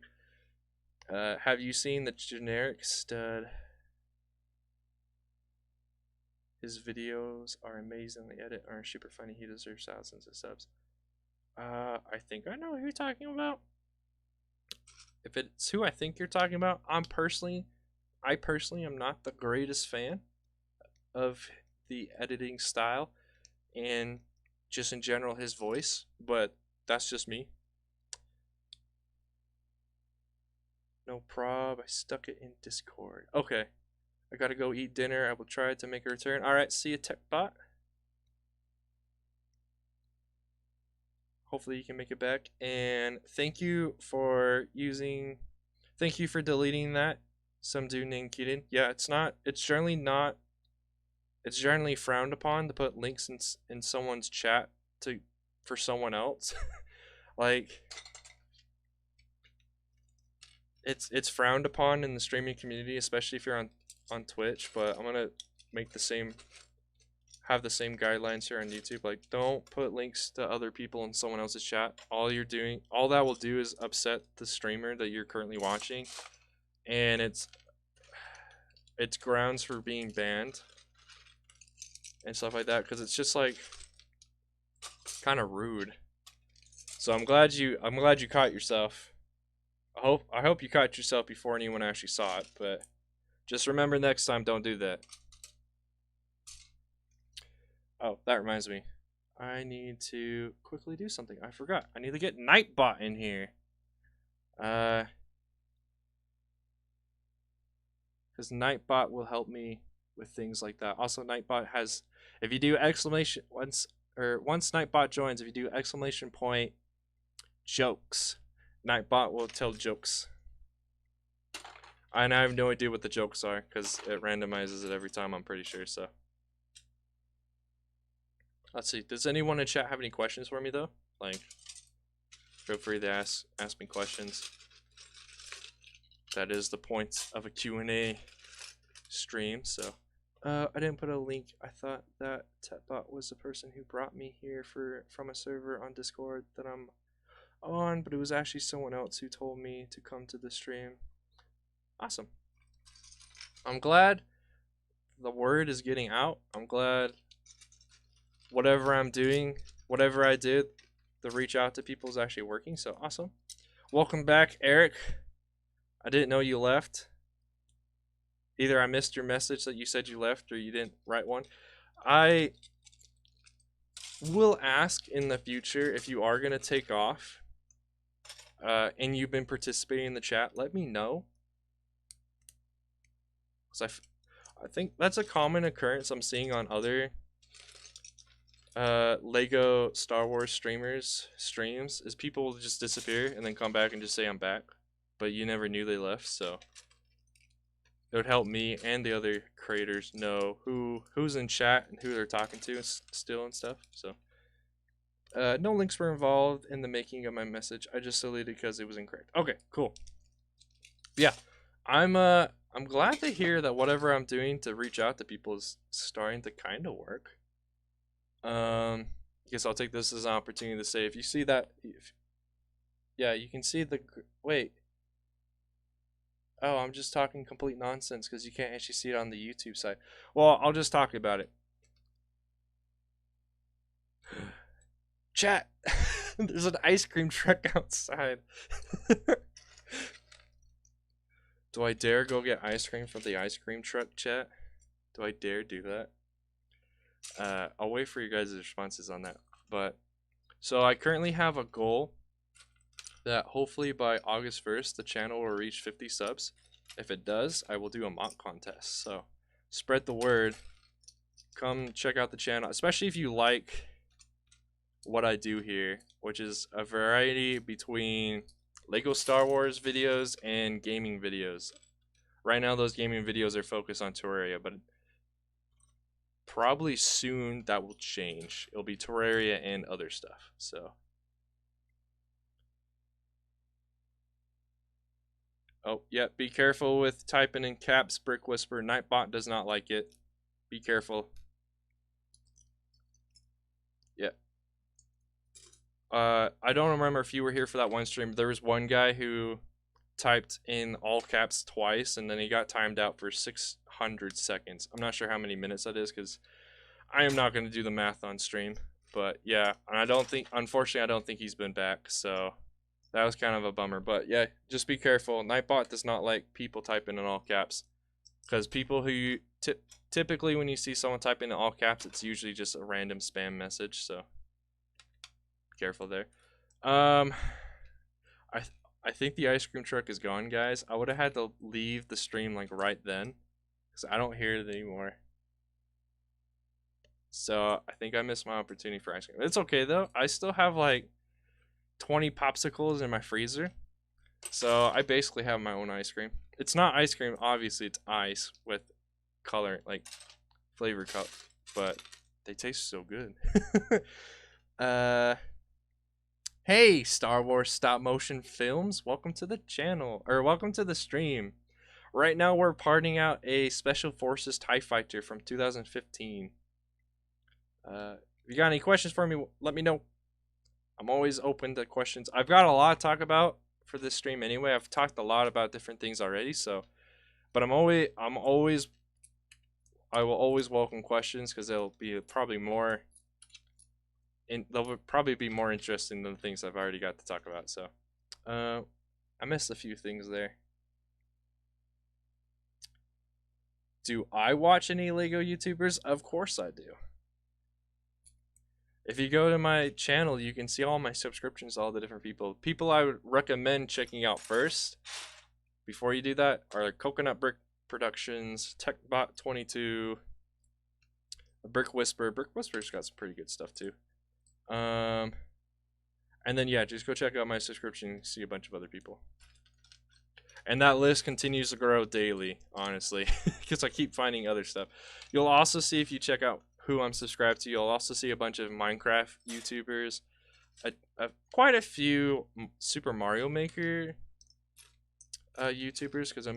Have you seen the generic stud? His videos are amazingly edited, are super funny. He deserves thousands of subs. I think I know who you're talking about. If it's who I think you're talking about, I personally am not the greatest fan of the editing style and just in general his voice, but that's just me. No prob, I stuck it in Discord. Okay, I gotta go eat dinner. I will try to make a return. Alright, see you, TechBot. Hopefully you can make it back. And thank you for deleting that. Some dude named Keaton. Yeah, it's generally frowned upon to put links in someone's chat for someone else. Like, it's frowned upon in the streaming community, especially if you're on Twitch, but I'm gonna have the same guidelines here on YouTube. Like, don't put links to other people in someone else's chat. All that will do is upset the streamer that you're currently watching, and it's grounds for being banned and stuff like that, because it's just like kind of rude. So I'm glad you caught yourself. I hope you caught yourself before anyone actually saw it, but just remember next time, don't do that. Oh, that reminds me. I need to quickly do something. I forgot. I need to get Nightbot in here. Because Nightbot will help me with things like that. Also, Nightbot has, if you do once Nightbot joins, if you do exclamation point jokes, Nightbot will tell jokes. And I have no idea what the jokes are because it randomizes it every time, I'm pretty sure. So let's see. Does anyone in chat have any questions for me though? Like, feel free to ask me questions. That is the point of a Q&A stream. So I didn't put a link. I thought that TechBot was the person who brought me here from a server on Discord that I'm on, but it was actually someone else who told me to come to the stream. Awesome. I'm glad the word is getting out. I'm glad whatever I'm doing, whatever I did to reach out to people is actually working. So awesome. Welcome back, Eric. I didn't know you left. Either I missed your message that you said you left or you didn't write one. I will ask in the future if you are going to take off and you've been participating in the chat, let me know. Because I think that's a common occurrence I'm seeing on other Lego Star Wars streamers streams, is people will just disappear and then come back and just say I'm back, but you never knew they left. So It would help me and the other creators know who's in chat and who they're talking to still and stuff. So no links were involved in the making of my message. I just deleted because it was incorrect. Okay, cool. Yeah, I'm glad to hear that whatever I'm doing to reach out to people is starting to kind of work. I guess I'll take this as an opportunity to say, if you see that, yeah, you can see the, wait. Oh, I'm just talking complete nonsense because you can't actually see it on the YouTube side. Well, I'll just talk about it. Chat, there's an ice cream truck outside. Do I dare go get ice cream from the ice cream truck, chat? Do I dare do that? I'll wait for you guys' responses on that. But so I currently have a goal that hopefully by August 1st the channel will reach 50 subs. If it does, I will do a mock contest. So spread the word. Come check out the channel, especially if you like what I do here, which is a variety between Lego Star Wars videos and gaming videos. Right now those gaming videos are focused on Terraria, but probably soon that will change. It'll be Terraria and other stuff. So oh, yeah, be careful with typing in caps, Brick Whisper. Nightbot does not like it. Be careful. Yeah. I don't remember if you were here for that one stream. There was one guy who typed in all caps twice, and then he got timed out for 600 seconds. I'm not sure how many minutes that is, because I am not going to do the math on stream. But yeah, and I don't think, unfortunately, I don't think he's been back, so that was kind of a bummer. But yeah, just be careful. Nightbot does not like people typing in all caps, because people who typically when you see someone typing in all caps, it's usually just a random spam message. So careful there. I think the ice cream truck is gone, guys. I would have had to leave the stream like right then, because I don't hear it anymore. So I think I missed my opportunity for ice cream. It's okay though. I still have like 20 popsicles in my freezer. So I basically have my own ice cream. It's not ice cream, obviously it's ice with color, like flavor cup, but they taste so good. Hey, Star Wars stop motion films, welcome to the channel, or welcome to the stream. Right now we're parting out a Special Forces TIE Fighter from 2015. If you got any questions for me, let me know. I'm always open to questions. I've got a lot to talk about for this stream anyway. I've talked a lot about different things already, so but I will always welcome questions, because they'll be probably more they'll probably be more interesting than the things I've already got to talk about. So I missed a few things there. Do I watch any Lego YouTubers? Of course I do. If you go to my channel, you can see all my subscriptions, all the different people. People I would recommend checking out first, before you do that, are Coconut Brick Productions, TechBot22, Brick Whisper. Brick Whisper's got some pretty good stuff too. And then yeah, just go check out my subscription and see a bunch of other people. And that list continues to grow daily, honestly, because I keep finding other stuff. You'll also see, if you check out who I'm subscribed to, you'll also see a bunch of Minecraft YouTubers, quite a few Super Mario Maker YouTubers, because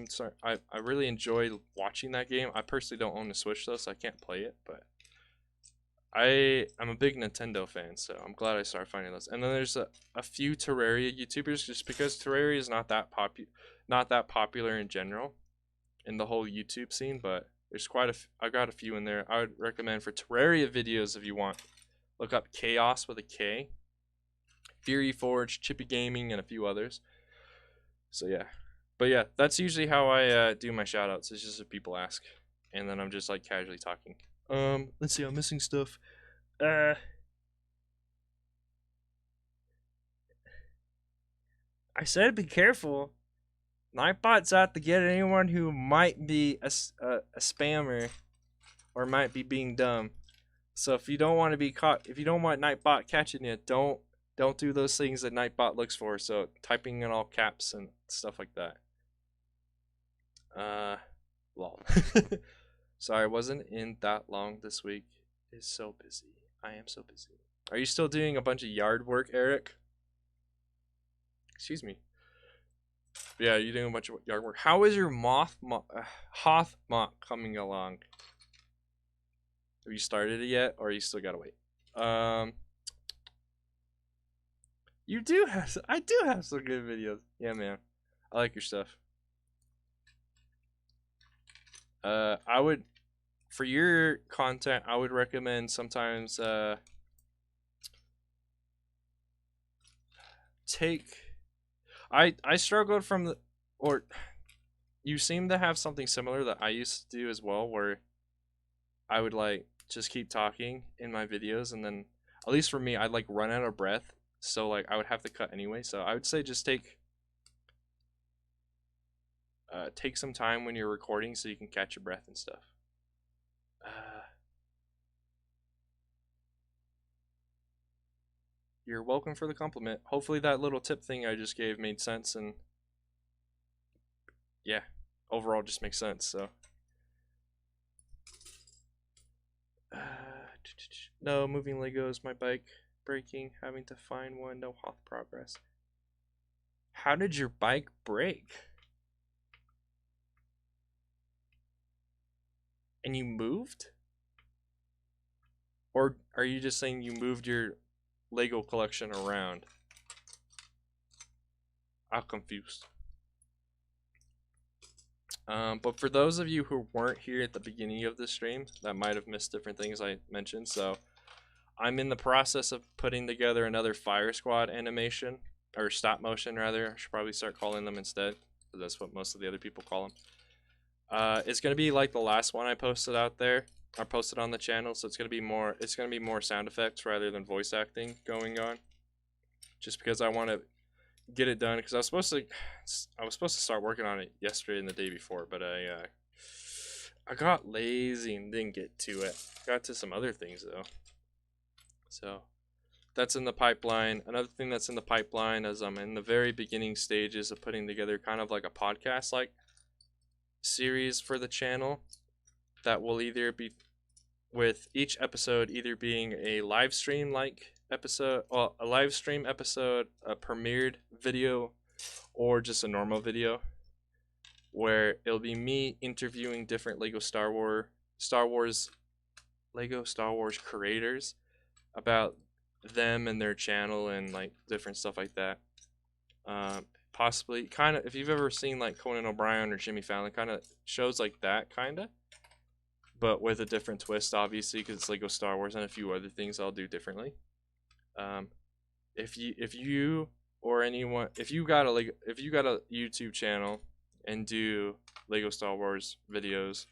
I really enjoy watching that game. I personally don't own a Switch though, so I can't play it, but I'm a big Nintendo fan, so I'm glad I started finding those. And then there's a few Terraria YouTubers, just because Terraria is not that popular in general in the whole YouTube scene, but there's I got a few in there. I would recommend for Terraria videos, if you want, look up Chaos with a K, Fury Forge, Chippy Gaming, and a few others. So yeah, but yeah, that's usually how I do my shoutouts. It's just if people ask, and then I'm just like casually talking. Let's see, I'm missing stuff. I said be careful. Nightbot's out to get anyone who might be a spammer, or might be being dumb. So if you don't want to be caught, if you don't want Nightbot catching you, don't do those things that Nightbot looks for. So typing in all caps and stuff like that. Lol. Sorry, I wasn't in that long this week. It's so busy. I am so busy. Are you still doing a bunch of yard work, Eric? Excuse me. Yeah, you're doing a bunch of yard work. How is your hoth mock coming along? Have you started it yet, or you still gotta wait? You do have. I do have some good videos. Yeah, man. I like your stuff. I would, for your content, I would recommend sometimes take. I struggled from the, or you seem to have something similar that I used to do as well, where I would like just keep talking in my videos, and then at least for me, I'd like run out of breath, so like I would have to cut anyway. So I would say just take some time when you're recording so you can catch your breath and stuff. You're welcome for the compliment. Hopefully that little tip thing I just gave made sense, and yeah, overall just makes sense. So no moving Legos, my bike breaking, having to find one, no Hoth progress. How did your bike break? And you moved? Or are you just saying you moved your Lego collection around? I'm confused. But for those of you who weren't here at the beginning of this stream, that might have missed different things I mentioned. So I'm in the process of putting together another Fire Squad animation, or stop motion rather. I should probably start calling them instead, because that's what most of the other people call them. It's gonna be like the last one I posted out there. I posted on the channel, so it's gonna be more sound effects rather than voice acting going on. Just because I want to get it done, because I was supposed to start working on it yesterday and the day before, but I got lazy and didn't get to it. Got to some other things though. So that's in the pipeline. Another thing that's in the pipeline is I'm in the very beginning stages of putting together kind of like a podcast like series for the channel that will either be with each episode either being a live stream like episode, well, a live stream episode, a premiered video, or just a normal video where it'll be me interviewing different Lego Star Wars creators about them and their channel and like different stuff like that. Possibly kind of, if you've ever seen like Conan O'Brien or Jimmy Fallon, kind of shows like that, kind of, but with a different twist, obviously, because it's Lego Star Wars and a few other things I'll do differently. If you or anyone, if you got a YouTube channel and do Lego Star Wars videos,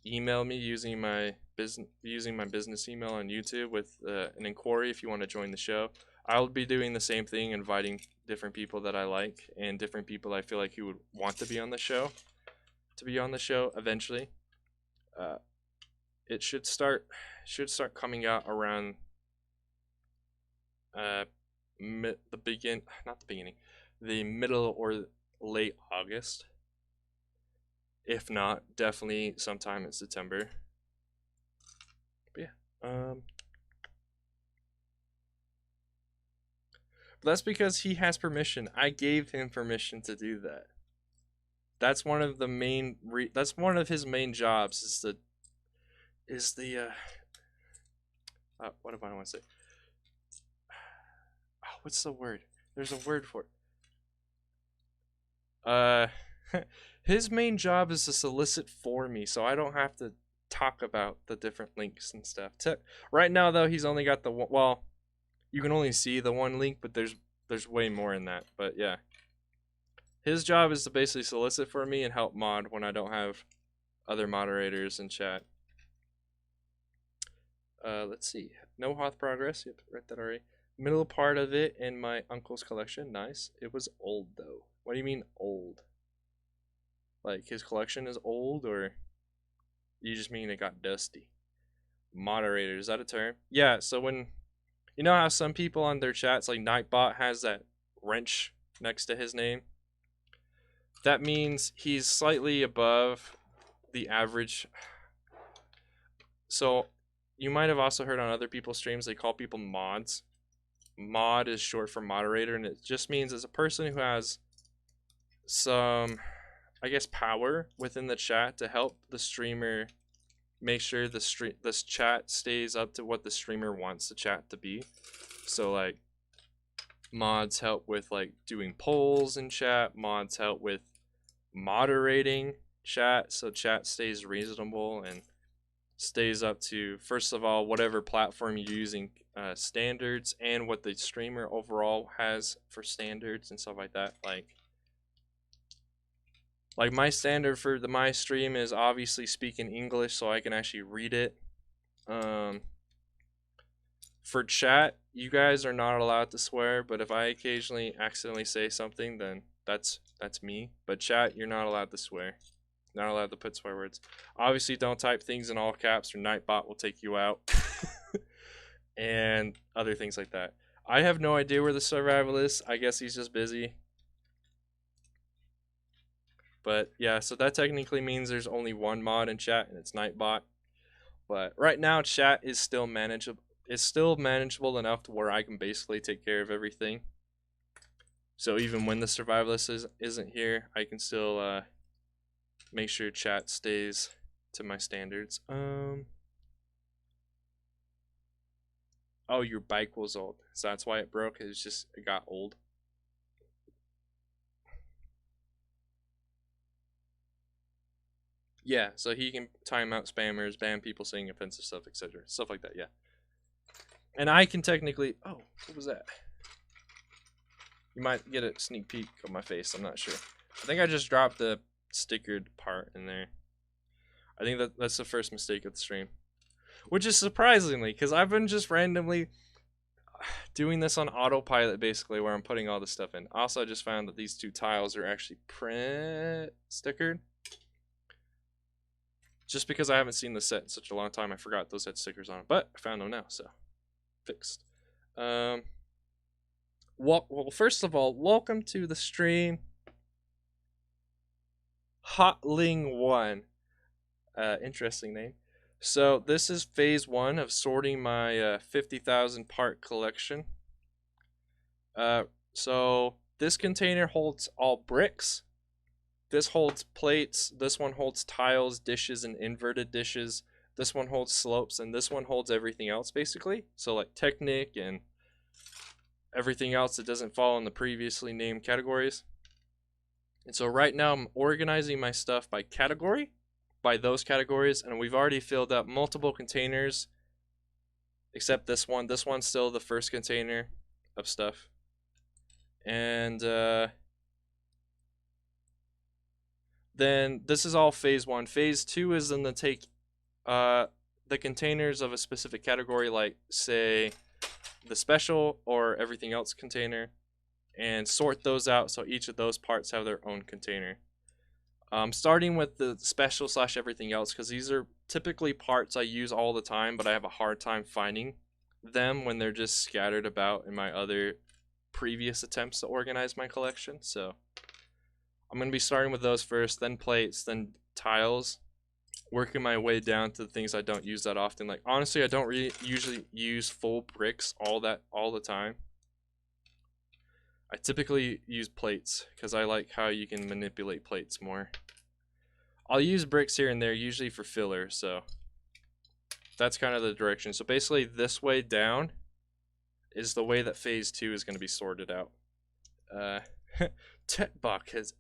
email me using my business email on YouTube with an inquiry if you want to join the show. I'll be doing the same thing, inviting different people that I like and different people I feel like who would want to be on the show eventually. It should start coming out around the middle or late August. If not, definitely sometime in September. But yeah, that's because he has permission. I gave him permission to do that. That's one of the main. That's one of his main jobs. What do I want to say? Oh, what's the word? There's a word for it. His main job is to solicit for me, so I don't have to talk about the different links and stuff. Right now, though, he's only got the one. Well, you can only see the one link, but there's way more in that. But yeah, his job is to basically solicit for me and help mod when I don't have other moderators in chat. Let's see. No Hoth progress. Yep, read that already. Middle part of it in my uncle's collection. Nice. It was old though. What do you mean old? Like his collection is old, or you just mean it got dusty? Moderator, is that a term? Yeah, so when you know how some people on their chats, like Nightbot has that wrench next to his name? that means he's slightly above the average. So you might have also heard on other people's streams they call people mods. Mod is short for moderator, and it just means it's a person who has some, I guess, power within the chat to help the streamer make sure this chat stays up to what the streamer wants the chat to be. So like mods help with like doing polls in chat, mods help with moderating chat so chat stays reasonable and stays up to, first of all, whatever platform you're using standards, and what the streamer overall has for standards and stuff like that. Like my standard for my stream is obviously speaking English so I can actually read it. For chat, you guys are not allowed to swear, but if I occasionally accidentally say something, then that's me. But chat, you're not allowed to swear. Not allowed to put swear words. Obviously, don't type things in all caps or Nightbot will take you out. And other things like that. I have no idea where the survival is. I guess he's just busy. But yeah, so that technically means there's only one mod in chat, and it's Nightbot. But right now, chat is still manageable. It's still manageable enough to where I can basically take care of everything. So even when the survivalist isn't here, I can still make sure chat stays to my standards. Oh, your bike was old, so that's why it broke. It got old. Yeah, so he can time out spammers, ban people saying offensive stuff, etc. Stuff like that, yeah. And I can technically... Oh, what was that? You might get a sneak peek of my face, I'm not sure. I think I just dropped the stickered part in there. I think that's the first mistake of the stream. Which is surprisingly, because I've been just randomly doing this on autopilot, basically, where I'm putting all this stuff in. Also, I just found that these two tiles are actually print stickered. Just because I haven't seen the set in such a long time, I forgot those had stickers on them. But I found them now, so fixed. Well, first of all, welcome to the stream, Hotling1. Interesting name. So this is phase 1 of sorting my 50,000 part collection. So this container holds all bricks. This holds plates. This one holds tiles, dishes, and inverted dishes. This one holds slopes, and this one holds everything else, basically. So like Technic and everything else that doesn't fall in the previously named categories. And so right now I'm organizing my stuff by category, by those categories, and we've already filled up multiple containers, except this one. This one's still the first container of stuff. And then this is all phase 1. Phase 2 is then to take the containers of a specific category, like say the special or everything else container, and sort those out so each of those parts have their own container. Starting with the special / everything else, because these are typically parts I use all the time, but I have a hard time finding them when they're just scattered about in my other previous attempts to organize my collection. So I'm going to be starting with those first, then plates, then tiles, working my way down to the things I don't use that often. Like honestly, I don't really usually use full bricks all the time. I typically use plates because I like how you can manipulate plates more. I'll use bricks here and there, usually for filler, so that's kind of the direction. So basically this way down is the way that phase 2 is going to be sorted out. TechBot has...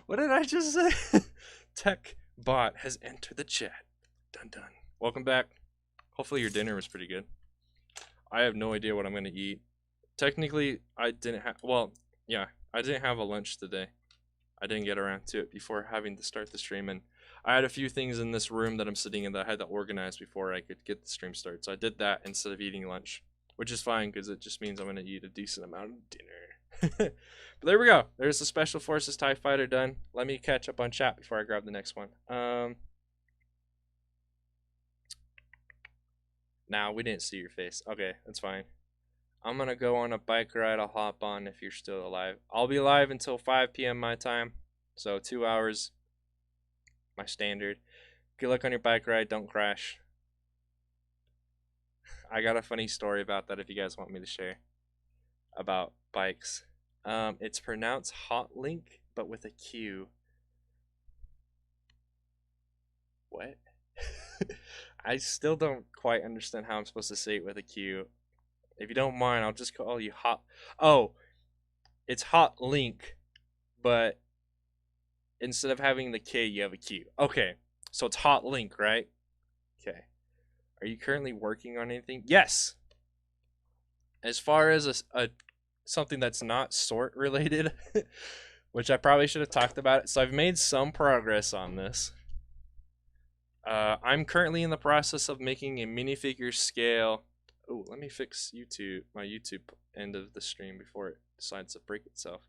What did I just say? TechBot has entered the chat. Dun dun. Welcome back. Hopefully your dinner was pretty good. I have no idea what I'm going to eat. Technically, I didn't have... Well, yeah, I didn't have a lunch today. I didn't get around to it before having to start the stream, and I had a few things in this room that I'm sitting in that I had to organize before I could get the stream started. So I did that instead of eating lunch, which is fine because it just means I'm going to eat a decent amount of dinner. But there we go. There's the Special Forces TIE Fighter done. Let me catch up on chat before I grab the next one. Nah, we didn't see your face. Okay, that's fine. I'm gonna go on a bike ride. I'll hop on if you're still alive. I'll be live until 5 p.m. my time, so 2 hours, my standard. Good luck on your bike ride. Don't crash. I got a funny story about that if you guys want me to share about bikes. It's pronounced hot link, but with a Q. What? I still don't quite understand how I'm supposed to say it with a Q. If you don't mind, I'll just call you hot. Oh, it's hot link, but instead of having the K, you have a Q. Okay, so it's hot link, right? Okay. Are you currently working on anything? Yes. As far as a something that's not sort related, which I probably should have talked about it. So I've made some progress on this. I'm currently in the process of making a minifigure scale. Oh, let me fix my YouTube end of the stream before it decides to break itself.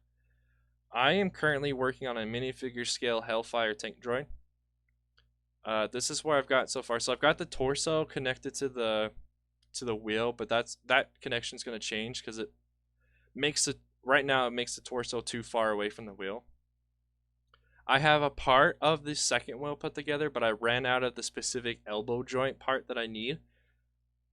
I am currently working on a minifigure scale Hellfire tank droid. This is where I've got so far. So I've got the torso connected to the wheel, but that connection's going to change because it makes it right now it makes the torso too far away from the wheel. I have a part of the second wheel put together, but I ran out of the specific elbow joint part that I need.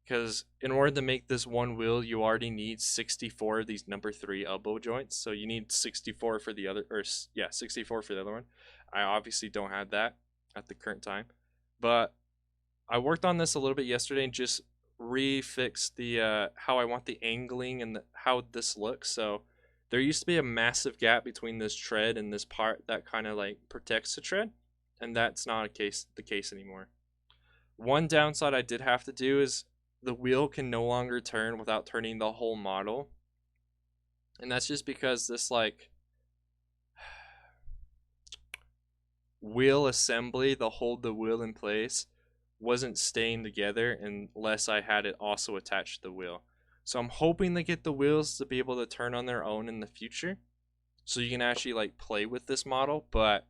Because in order to make this one wheel, you already need 64 of these number 3 elbow joints. So you need 64 for the other, or yeah, 64 for the other one. I obviously don't have that at the current time. But I worked on this a little bit yesterday and just refixed the how I want the angling and how this looks. So there used to be a massive gap between this tread and this part that kind of like protects the tread, and that's not the case anymore. One downside I did have to do is the wheel can no longer turn without turning the whole model, and that's just because this like wheel assembly to hold the wheel in place wasn't staying together unless I had it also attached to the wheel. So I'm hoping to get the wheels to be able to turn on their own in the future, so you can actually like play with this model. But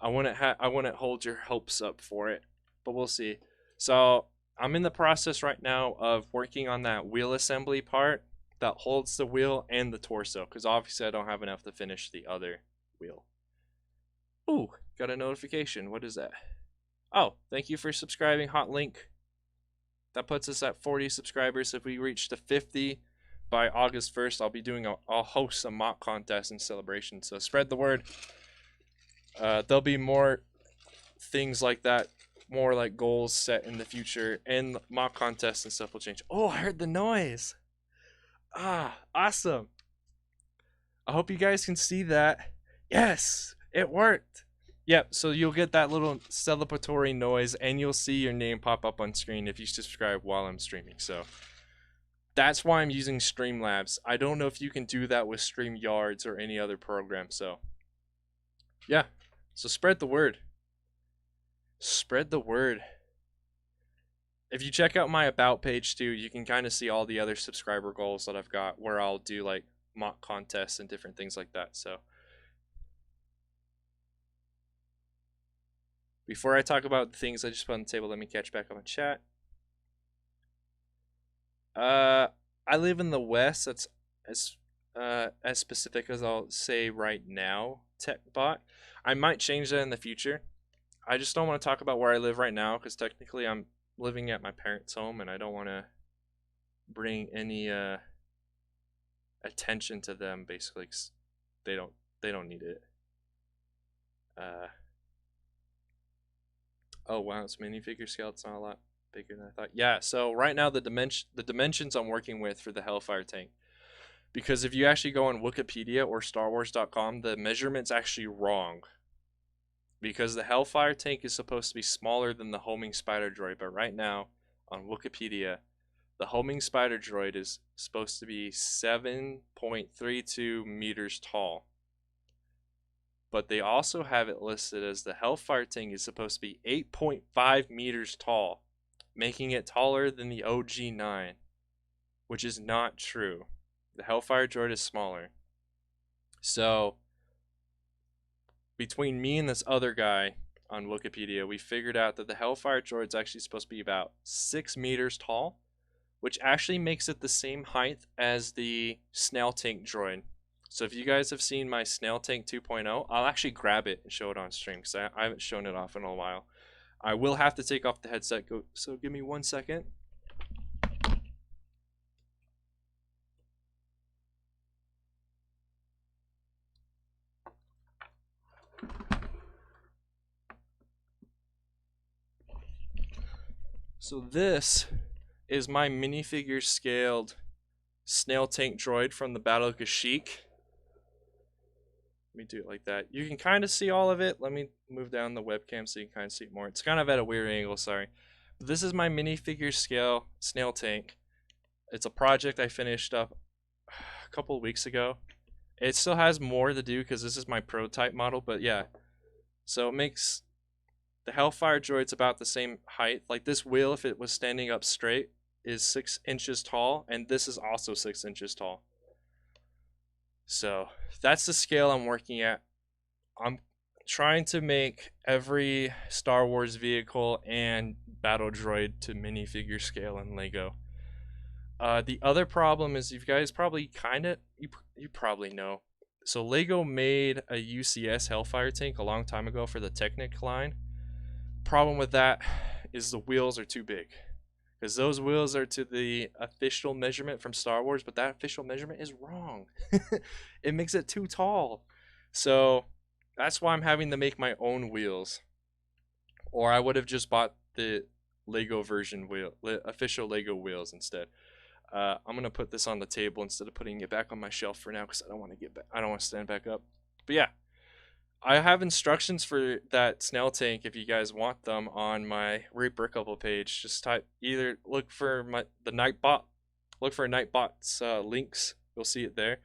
I wouldn't hold your hopes up for it, but we'll see. So I'm in the process right now of working on that wheel assembly part that holds the wheel and the torso, because obviously I don't have enough to finish the other wheel. Ooh, got a notification. What is that? Oh, thank you for subscribing, Hot Link. That puts us at 40 subscribers. If we reach to 50 by August 1st, I'll host a mock contest in celebration. So spread the word. There'll be more things like that, more like goals set in the future, and mock contests and stuff will change. Oh, I heard the noise. Ah, awesome. I hope you guys can see that. Yes, it worked. Yep, so you'll get that little celebratory noise and you'll see your name pop up on screen if you subscribe while I'm streaming. So that's why I'm using Streamlabs. I don't know if you can do that with StreamYards or any other program. So yeah, so spread the word. Spread the word. If you check out my about page too, you can kind of see all the other subscriber goals that I've got where I'll do like mock contests and different things like that. So before I talk about the things I just put on the table, let me catch back up on chat. I live in the West. That's as specific as I'll say right now. TechBot. I might change that in the future. I just don't want to talk about where I live right now because technically I'm living at my parents' home and I don't want to bring any attention to them. Basically, 'cause they don't need it. Uh, oh wow, it's minifigure scale. It's not a lot bigger than I thought. Yeah. So right now the dimensions I'm working with for the Hellfire tank. Because if you actually go on Wikipedia or StarWars.com, the measurement's actually wrong. Because the Hellfire tank is supposed to be smaller than the homing spider droid, but right now on Wikipedia, the homing spider droid is supposed to be 7.32 meters tall. But they also have it listed as the Hellfire tank is supposed to be 8.5 meters tall, making it taller than the OG9, which is not true. The Hellfire droid is smaller. So between me and this other guy on Wikipedia, we figured out that the Hellfire droid's actually supposed to be about 6 meters tall, which actually makes it the same height as the snail tank droid. So if you guys have seen my snail tank 2.0, I'll actually grab it and show it on stream because I haven't shown it off in a while. I will have to take off the headset, so give me 1 second. So this is my minifigure scaled snail tank droid from the Battle of Kashyyyk. Let me do it like that. You can kind of see all of it. Let me move down the webcam so you can kind of see it more. It's kind of at a weird angle, sorry. But this is my minifigure scale snail tank. It's a project I finished up a couple of weeks ago. It still has more to do because this is my prototype model, but yeah. So it makes the Hellfire droid's about the same height. Like this wheel, if it was standing up straight, is 6 inches tall, and this is also 6 inches tall. So that's the scale I'm working at. I'm trying to make every Star Wars vehicle and battle droid to minifigure scale in Lego. The other problem is you guys probably you probably know. So Lego made a UCS Hellfire tank a long time ago for the Technic line. Problem with that is the wheels are too big, because those wheels are to the official measurement from Star Wars, but that official measurement is wrong. It makes it too tall. So that's why I'm having to make my own wheels, or I would have just bought the Lego version official Lego wheels instead. I'm gonna put this on the table instead of putting it back on my shelf for now because I don't want to get back. I don't want to stand back up. But yeah, I have instructions for that snail tank if you guys want them on my Rebrickable page. Just type either look for the Nightbot, look for Nightbot's links. You'll see it there,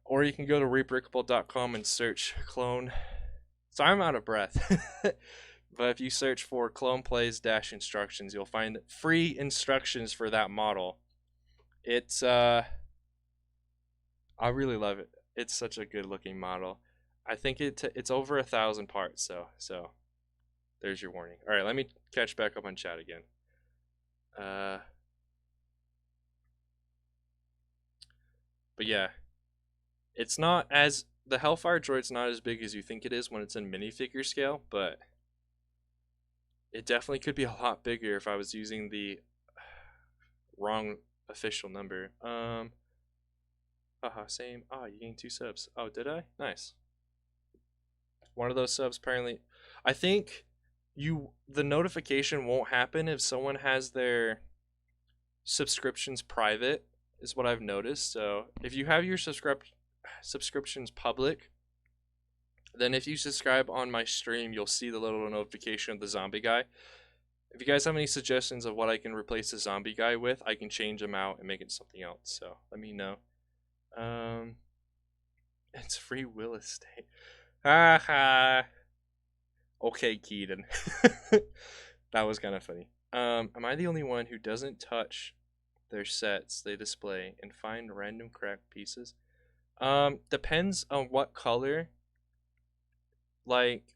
or you can go to rebrickable.com and search clone. So I'm out of breath. But if you search for clone plays dash instructions, you'll find free instructions for that model. It's I really love it. It's such a good looking model. I think it's over 1,000 parts, so there's your warning. All right, let me catch back up on chat again. But yeah, it's not as the Hellfire droid's not as big as you think it is when it's in minifigure scale, but it definitely could be a lot bigger if I was using the wrong official number. Haha, same. Ah, you gained 2 subs. Oh, did I? Nice. One of those subs apparently, I think the notification won't happen if someone has their subscriptions private, is what I've noticed. So if you have your subscriptions public, then if you subscribe on my stream, you'll see the little notification of the zombie guy. If you guys have any suggestions of what I can replace the zombie guy with, I can change them out and make it something else. So let me know. It's free will estate. Ha ha. Okay, Keaton. That was kind of funny. Am I the only one who doesn't touch their sets they display and find random cracked pieces? Depends on what color. Like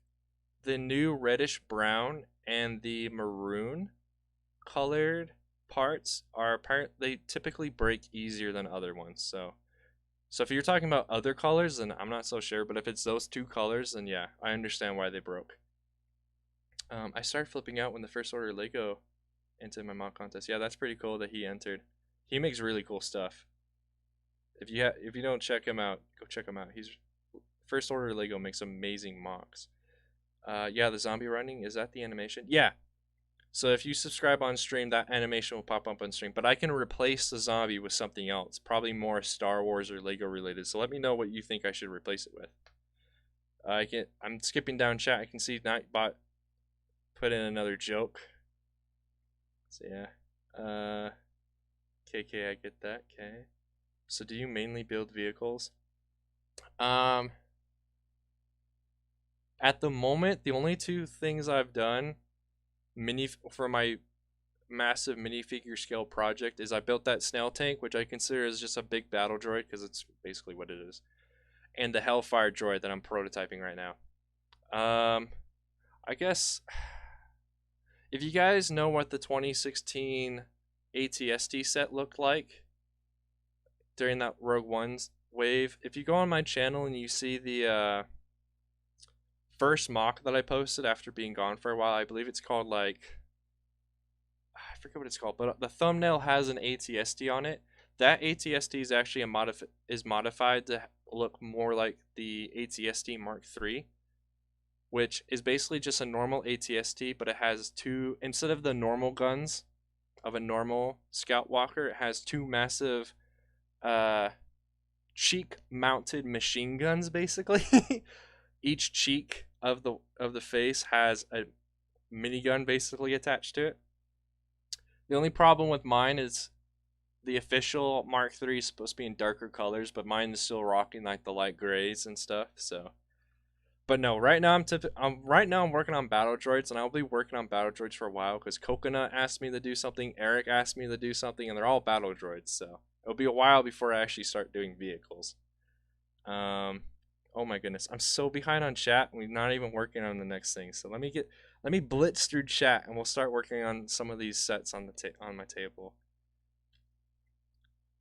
the new reddish brown and the maroon colored parts are they typically break easier than other ones. So if you're talking about other colors, then I'm not so sure. But if it's those 2 colors, then yeah, I understand why they broke. I started flipping out when the First Order Lego entered my mock contest. Yeah, that's pretty cool that he entered. He makes really cool stuff. If you don't check him out, go check him out. First Order Lego makes amazing mocks. Yeah, the zombie running, is that the animation? Yeah. So if you subscribe on stream, that animation will pop up on stream. But I can replace the zombie with something else, probably more Star Wars or Lego related. So let me know what you think I should replace it with. I'm skipping down chat. I can see Nightbot put in another joke. So yeah. KK, I get that. Okay. So do you mainly build vehicles? At the moment, the only 2 things I've done for my massive minifigure scale project is I built that snail tank, which I consider is just a big battle droid because it's basically what it is, and the Hellfire droid that I'm prototyping right now. I guess if you guys know what the 2016 ATST set looked like during that Rogue One's wave. If you go on my channel and you see the first mock that I posted after being gone for a while, I believe it's called like, I forget what it's called, but the thumbnail has an ATST on it. That ATST is actually modified to look more like the ATST Mark III, which is basically just a normal ATST, but it has two, instead of the normal guns of a normal Scout Walker, it has two massive uh, cheek mounted machine guns basically. Each cheek of the face has a minigun basically attached to it. The only problem with mine is the official Mark III is supposed to be in darker colors, but mine is still rocking like the light grays and stuff. So, but no, right now I'm working on battle droids, and I'll be working on battle droids for a while because Coconut asked me to do something, Eric asked me to do something, and they're all battle droids. So it'll be a while before I actually start doing vehicles. Oh my goodness, I'm so behind on chat. We're not even working on the next thing. So let me blitz through chat, and we'll start working on some of these sets on on my table.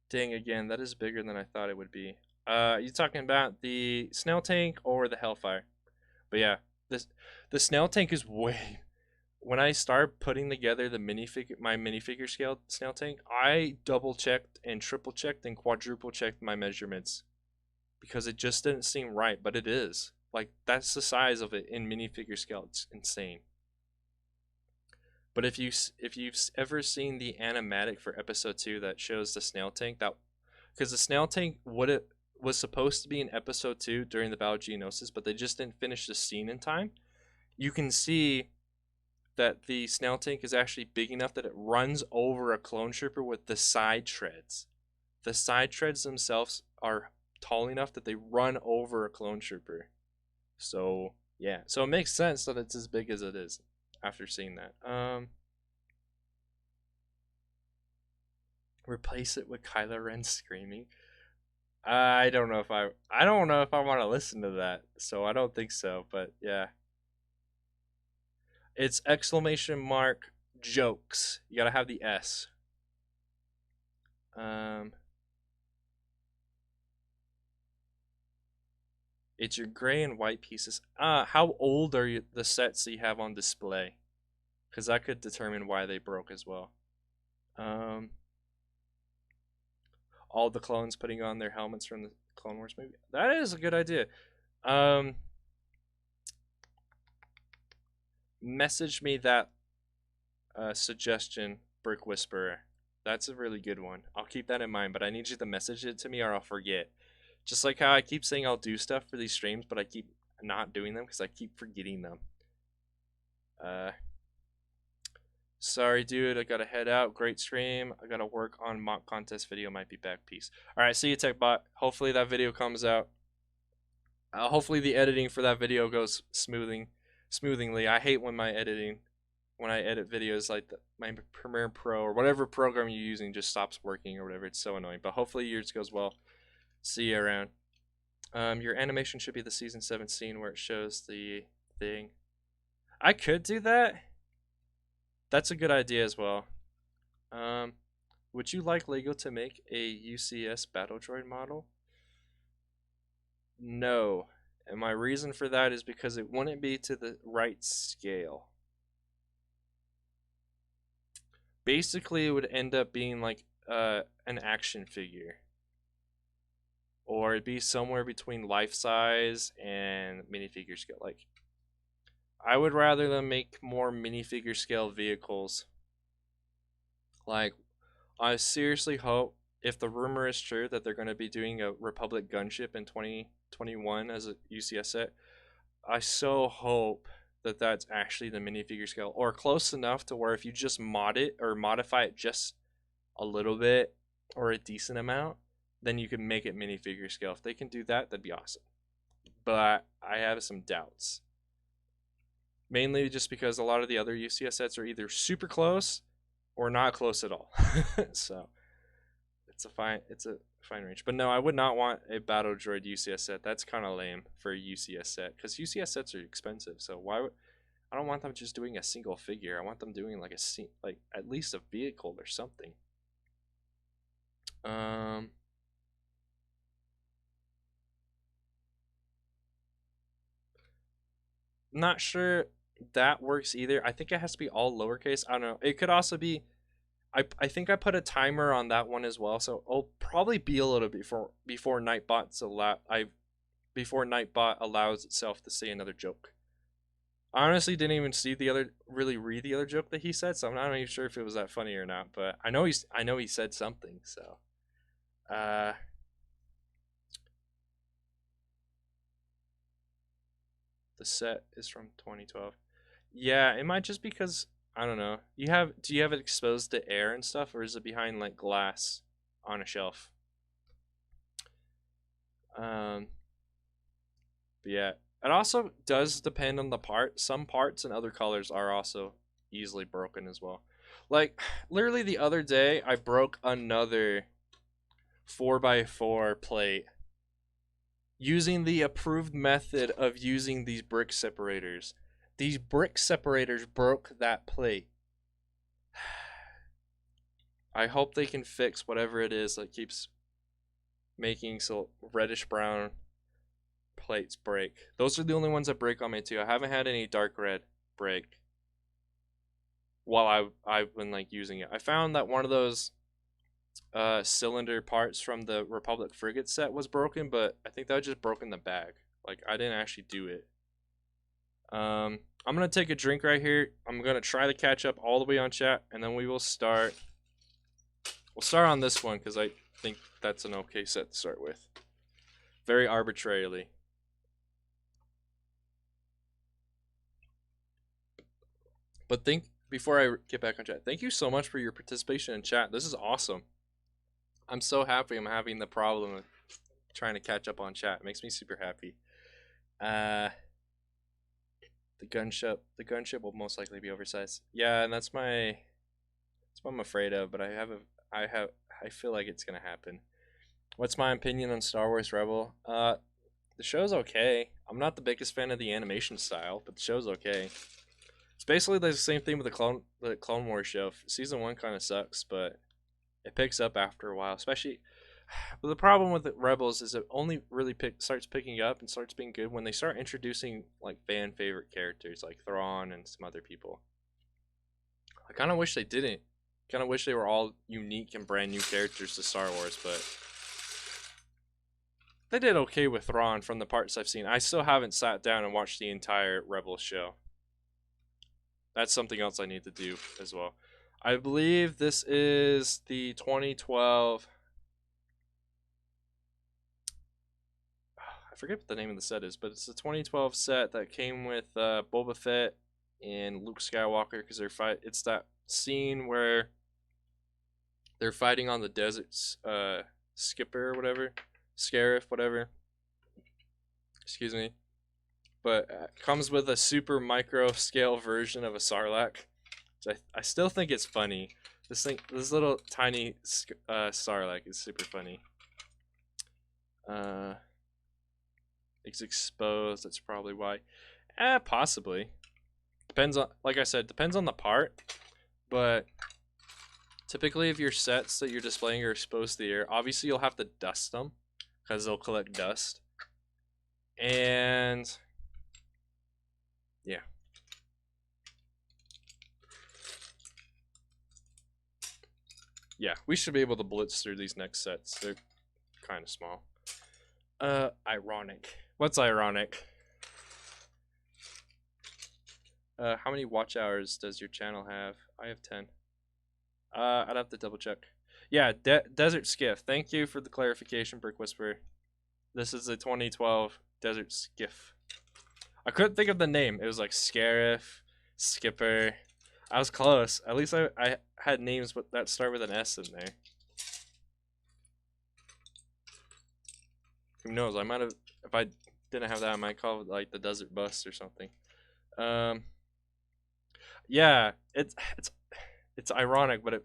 Dang, again, that is bigger than I thought it would be. You talking about the snail tank or the Hellfire? But yeah, the snail tank is way. When I started putting together my minifigure scale snail tank, I double checked and triple checked and quadruple checked my measurements because it just didn't seem right, but it is. Like that's the size of it in minifigure scale. It's insane. But if you've ever seen the animatic for episode 2 that shows the snail tank, that because the snail tank what it was supposed to be in episode 2 during the Battle of Geonosis, but they just didn't finish the scene in time. You can see that the snail tank is actually big enough that it runs over a clone trooper with the side treads. The side treads themselves are tall enough that they run over a clone trooper. So yeah, so it makes sense that it's as big as it is after seeing that. Replace it with Kylo Ren screaming. I don't know if I want to listen to that, so I don't think so. But yeah, it's exclamation mark jokes. You gotta have the S. Um, it's your gray and white pieces. How old are the sets that you have on display? Because that could determine why they broke as well. Um, all the clones putting on their helmets from the Clone Wars movie. That is a good idea. Um, message me that suggestion, Brick Whisperer. That's a really good one. I'll keep that in mind, but I need you to message it to me or I'll forget. Just like how I keep saying I'll do stuff for these streams, but I keep not doing them because I keep forgetting them. Sorry, dude. I gotta head out. Great stream. I gotta work on mock contest video. Might be back. Peace. All right. See you, TechBot. Hopefully that video comes out. Hopefully the editing for that video goes smoothingly. I hate when when I edit videos like my Premiere Pro or whatever program you're using just stops working or whatever. It's so annoying. But hopefully yours goes well. See you around. Your animation should be the season 7 scene where it shows the thing. I could do that. That's a good idea as well. Would you like Lego to make a UCS battle droid model? No. And my reason for that is because it wouldn't be to the right scale. Basically, it would end up being like an action figure. Or it'd be somewhere between life size and minifigure scale. Like, I would rather them make more minifigure scale vehicles. Like, I seriously hope, if the rumor is true that they're going to be doing a Republic gunship in 2021 as a UCS set, I so hope that that's actually the minifigure scale or close enough to where if you just mod it or modify it just a little bit or a decent amount, then you can make it minifigure scale. If they can do that, that'd be awesome. But I have some doubts. Mainly just because a lot of the other UCS sets are either super close or not close at all. So it's a fine range. But no, I would not want a Battle Droid UCS set. That's kind of lame for a UCS set because UCS sets are expensive. So why would I don't want them just doing a single figure. I want them doing like like at least a vehicle or something. Not sure that works either. I think it has to be all lowercase. I don't know. It could also be. I think I put a timer on that one as well, so it'll probably be a little before Nightbot allows itself to say another joke. I honestly didn't even really read the other joke that he said, so I'm not even sure if it was that funny or not. But I know he said something. So, uh, the set is from 2012. Yeah, it might just because I don't know. Do you have it exposed to air and stuff, or is it behind like glass on a shelf? But yeah, it also does depend on the part. Some parts and other colors are also easily broken as well. Like literally the other day, I broke another 4x4 plate using the approved method of using these brick separators. These brick separators broke that plate. I hope they can fix whatever it is that keeps making so reddish brown plates break. Those are the only ones that break on me too. I haven't had any dark red break while I've been like using it. I found that one of those cylinder parts from the Republic frigate set was broken, but I think that was just broken the bag. Like I didn't actually do it. I'm gonna take a drink right here. I'm gonna try to catch up all the way on chat, and then we will start. We'll start on this one because I think that's an okay set to start with. Very arbitrarily. But before I get back on chat, thank you so much for your participation in chat. This is awesome. I'm so happy I'm having the problem of trying to catch up on chat. It makes me super happy. The gunship will most likely be oversized. Yeah, and that's what I'm afraid of, but I feel like it's gonna happen. What's my opinion on Star Wars Rebel? The show's okay. I'm not the biggest fan of the animation style, but the show's okay. It's basically the same thing with the Clone Wars show. Season 1 kind of sucks, but it picks up after a while. Especially, but the problem with the Rebels is it only really starts picking up and starts being good when they start introducing like fan favorite characters like Thrawn and some other people. I kind of wish they didn't. Kind of wish they were all unique and brand new characters to Star Wars, but they did okay with Thrawn from the parts I've seen. I still haven't sat down and watched the entire Rebels show. That's something else I need to do as well. I believe this is the 2012. I forget what the name of the set is, but it's the 2012 set that came with Boba Fett and Luke Skywalker because It's that scene where they're fighting on the desert, skipper or whatever, Scarif, whatever. Excuse me. But comes with a super micro scale version of a Sarlacc. I still think it's funny. This little tiny Sarlacc is super funny. It's exposed. That's probably why. Possibly. Depends on, like I said, depends on the part. But typically, if your sets that you're displaying are exposed to the air, obviously you'll have to dust them because they'll collect dust. And yeah. Yeah, we should be able to blitz through these next sets. They're kind of small. Ironic. What's ironic? How many watch hours does your channel have? I have 10. I'd have to double check. Yeah, Desert Skiff. Thank you for the clarification, Brick Whisperer. This is a 2012 Desert Skiff. I couldn't think of the name. It was like Scarif, Skipper. I was close. At least I had names that start with an S in there. Who knows? I might have, if I didn't have that, I might call it like the Desert Bus or something. Yeah, it's ironic, but it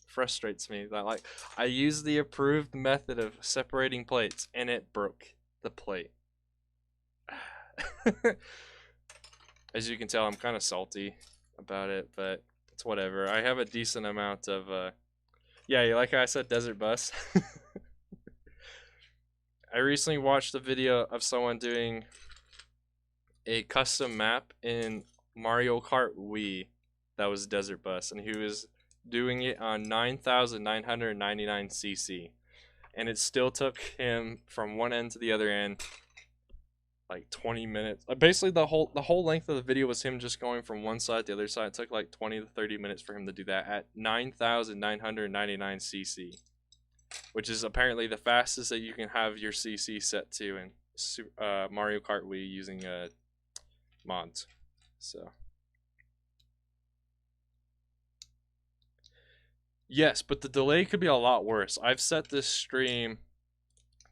frustrates me that like I used the approved method of separating plates and it broke the plate. As you can tell, I'm kind of salty about it, but it's whatever. I have a decent amount of yeah, like I said, desert bus. I recently watched a video of someone doing a custom map in Mario Kart Wii that was desert bus, and he was doing it on 9,999 cc, and it still took him from one end to the other end like 20 minutes. Basically, the whole length of the video was him just going from one side to the other side. It took like 20 to 30 minutes for him to do that at 9,999 cc, which is apparently the fastest that you can have your cc set to in Mario Kart Wii using mods. So yes, but the delay could be a lot worse. I've set this stream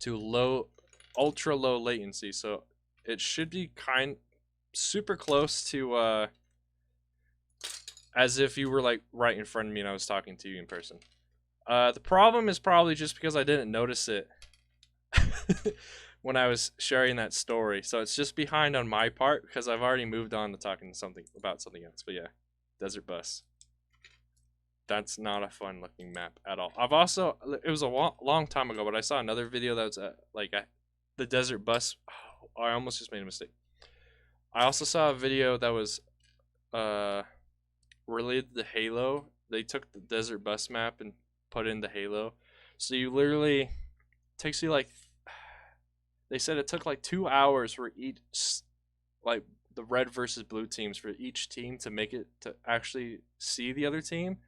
to ultra low latency, so it should be super close to as if you were like right in front of me and I was talking to you in person. The problem is probably just because I didn't notice it when I was sharing that story. So it's just behind on my part because I've already moved on to talking about something else. But yeah, Desert Bus. That's not a fun looking map at all. It was a long time ago, but I saw another video that was the Desert Bus. Oh, I almost just made a mistake. I also saw a video that was related to Halo. They took the Desert Bus map and put in the Halo. So you literally takes you like, they said it took like 2 hours for each, like the red versus blue teams, for each team to make it to actually see the other team.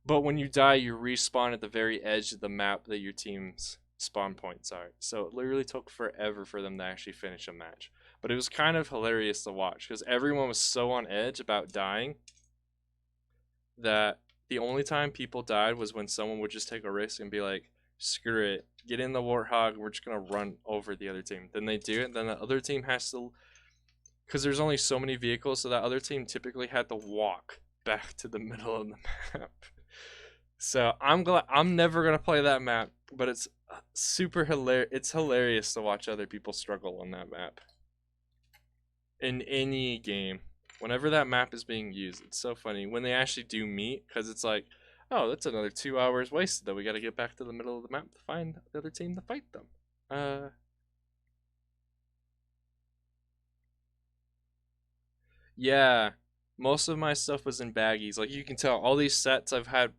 But when you die, you respawn at the very edge of the map that your team's spawn points are. So it literally took forever for them to actually finish a match. But it was kind of hilarious to watch because everyone was so on edge about dying that the only time people died was when someone would just take a risk and be like, screw it, get in the Warthog, we're just going to run over the other team. Then they do it, then the other team has to, because there's only so many vehicles, so that other team typically had to walk back to the middle of the map. So I'm never going to play that map, but it's super hilarious. It's hilarious to watch other people struggle on that map. In any game, whenever that map is being used, it's so funny when they actually do meet, because it's like, oh, that's another 2 hours wasted that we got to get back to the middle of the map to find the other team to fight them. Yeah, most of my stuff was in baggies. Like you can tell, all these sets I've had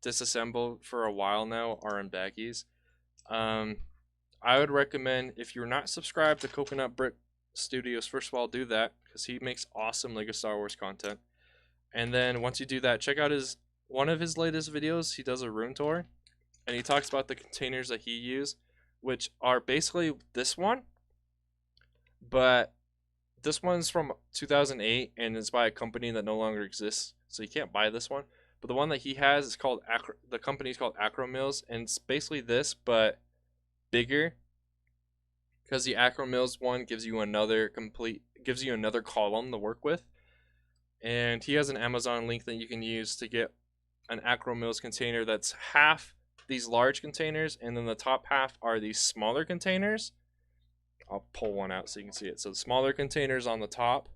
disassembled for a while now are in baggies. Um, I would recommend, if you're not subscribed to Coconut Brick Studios, first of all, do that because he makes awesome Lego Star Wars content. And then once you do that, check out one of his latest videos. He does a room tour, and he talks about the containers that he used, which are basically this one, but this one's from 2008 and it's by a company that no longer exists, so you can't buy this one. But the one that he has is called the company's called Acro Mills, and it's basically this but bigger, because the Acro Mills one gives you another column to work with. And he has an Amazon link that you can use to get an Acro Mills container that's half these large containers, and then the top half are these smaller containers. I'll pull one out so you can see it. So the smaller containers on the top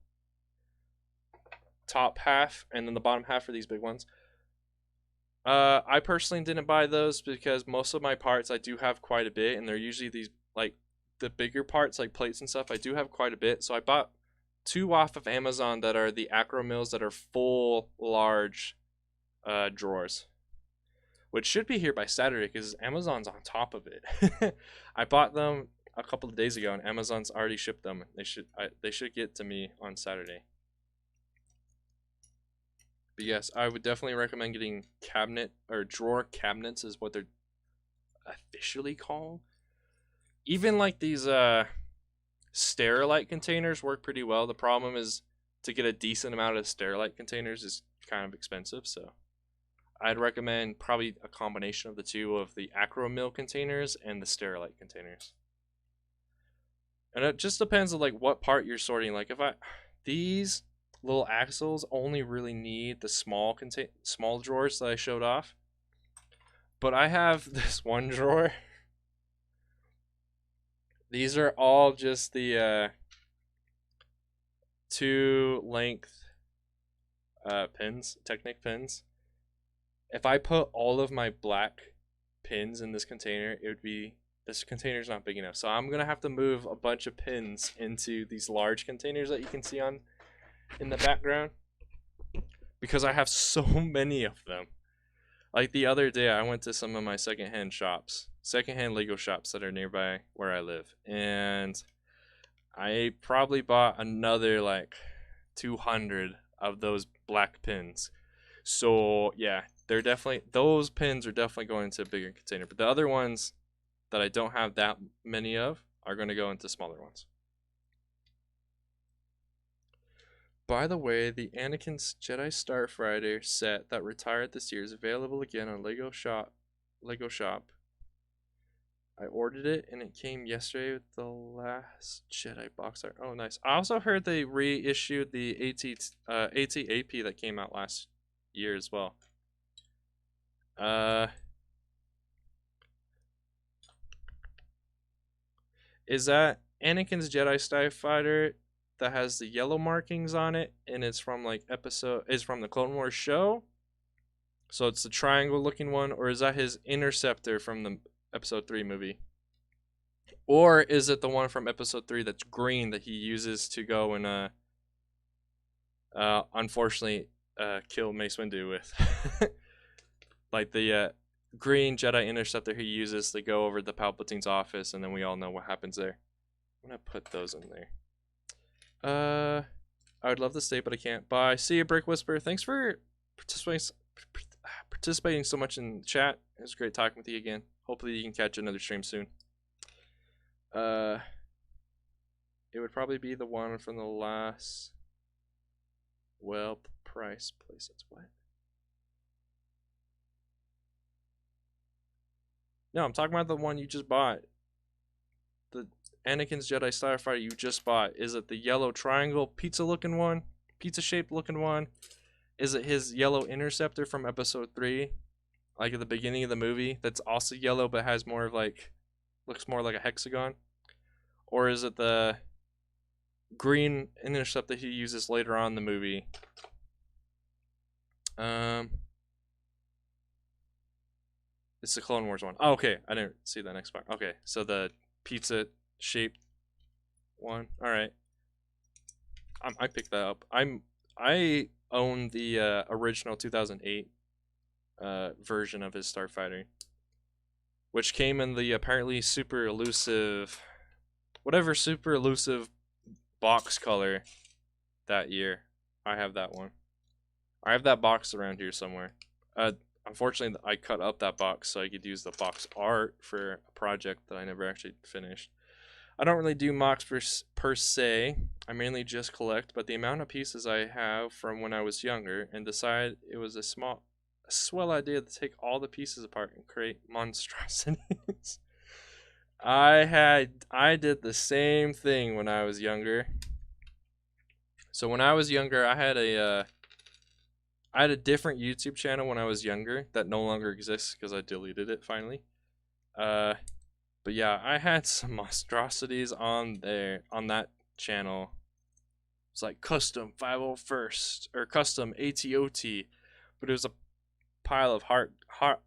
half, and then the bottom half are these big ones. I personally didn't buy those because most of my parts I do have quite a bit, and they're usually these, like the bigger parts like plates and stuff. I do have quite a bit, so I bought 2 off of Amazon that are the Acro Mills that are full large drawers, which should be here by Saturday because Amazon's on top of it. I bought them a couple of days ago and Amazon's already shipped them. They should get to me on Saturday. But yes, I would definitely recommend getting cabinet or drawer cabinets is what they're officially called. Even like these Sterilite containers work pretty well. The problem is to get a decent amount of Sterilite containers is kind of expensive, so I'd recommend probably a combination of the two, of the Acro Mill containers and the Sterilite containers. And it just depends on like what part you're sorting. Like these little axles only really need the small drawers that I showed off. But I have this one drawer. These are all just the 2 length pins, Technic pins. If I put all of my black pins in this container, it would be, this container's not big enough. So I'm gonna have to move a bunch of pins into these large containers that you can see on in the background because I have so many of them. Like the other day, I went to some of my secondhand Lego shops that are nearby where I live, and I probably bought another like 200 of those black pins. So yeah, they're definitely, those pins are definitely going into a bigger container. But the other ones that I don't have that many of are going to go into smaller ones. By the way, the Anakin's Jedi Starfighter set that retired this year is available again on Lego Shop. I ordered it and it came yesterday with the last Jedi box art. Oh, nice. I also heard they reissued the AT-AP that came out last year as well. Is that Anakin's Jedi Starfighter that has the yellow markings on it, and it's from like is from the Clone Wars show? So it's the triangle looking one, or is that his interceptor from the episode 3 movie? Or is it the one from episode 3 that's green that he uses to go and unfortunately kill Mace Windu with? Like the green Jedi interceptor he uses to go over the Palpatine's office, and then we all know what happens there. I'm gonna put those in there. I would love to stay, but I can't. Bye. See you, Brick Whisper. Thanks for participating so much in the chat. It was great talking with you again. Hopefully you can catch another stream soon. It would probably be the one from the last price places. What? No, I'm talking about the one you just bought. The Anakin's Jedi Starfighter you just bought. Is it the yellow triangle pizza looking one? Pizza shaped looking one? Is it his yellow interceptor from episode 3? Like at the beginning of the movie that's also yellow but has more of like, looks more like a hexagon? Or is it the green interceptor he uses later on in the movie? It's the Clone Wars one. Oh, okay, I didn't see that next part. Okay, so the pizza shaped one. All right, I picked that up. I own the original 2008 version of his Starfighter, which came in the apparently super elusive, whatever super elusive box color that year. I have that one. I have that box around here somewhere. Unfortunately, I cut up that box so I could use the box art for a project that I never actually finished. I don't really do mocks per se. I mainly just collect, but the amount of pieces I have from when I was younger and decide it was a swell idea to take all the pieces apart and create monstrosities. I did the same thing when I was younger. So when I was younger, I had a different YouTube channel when I was younger that no longer exists because I deleted it finally. But yeah, I had some monstrosities on that channel. It's like custom 501st or custom ATOT, but it was a pile of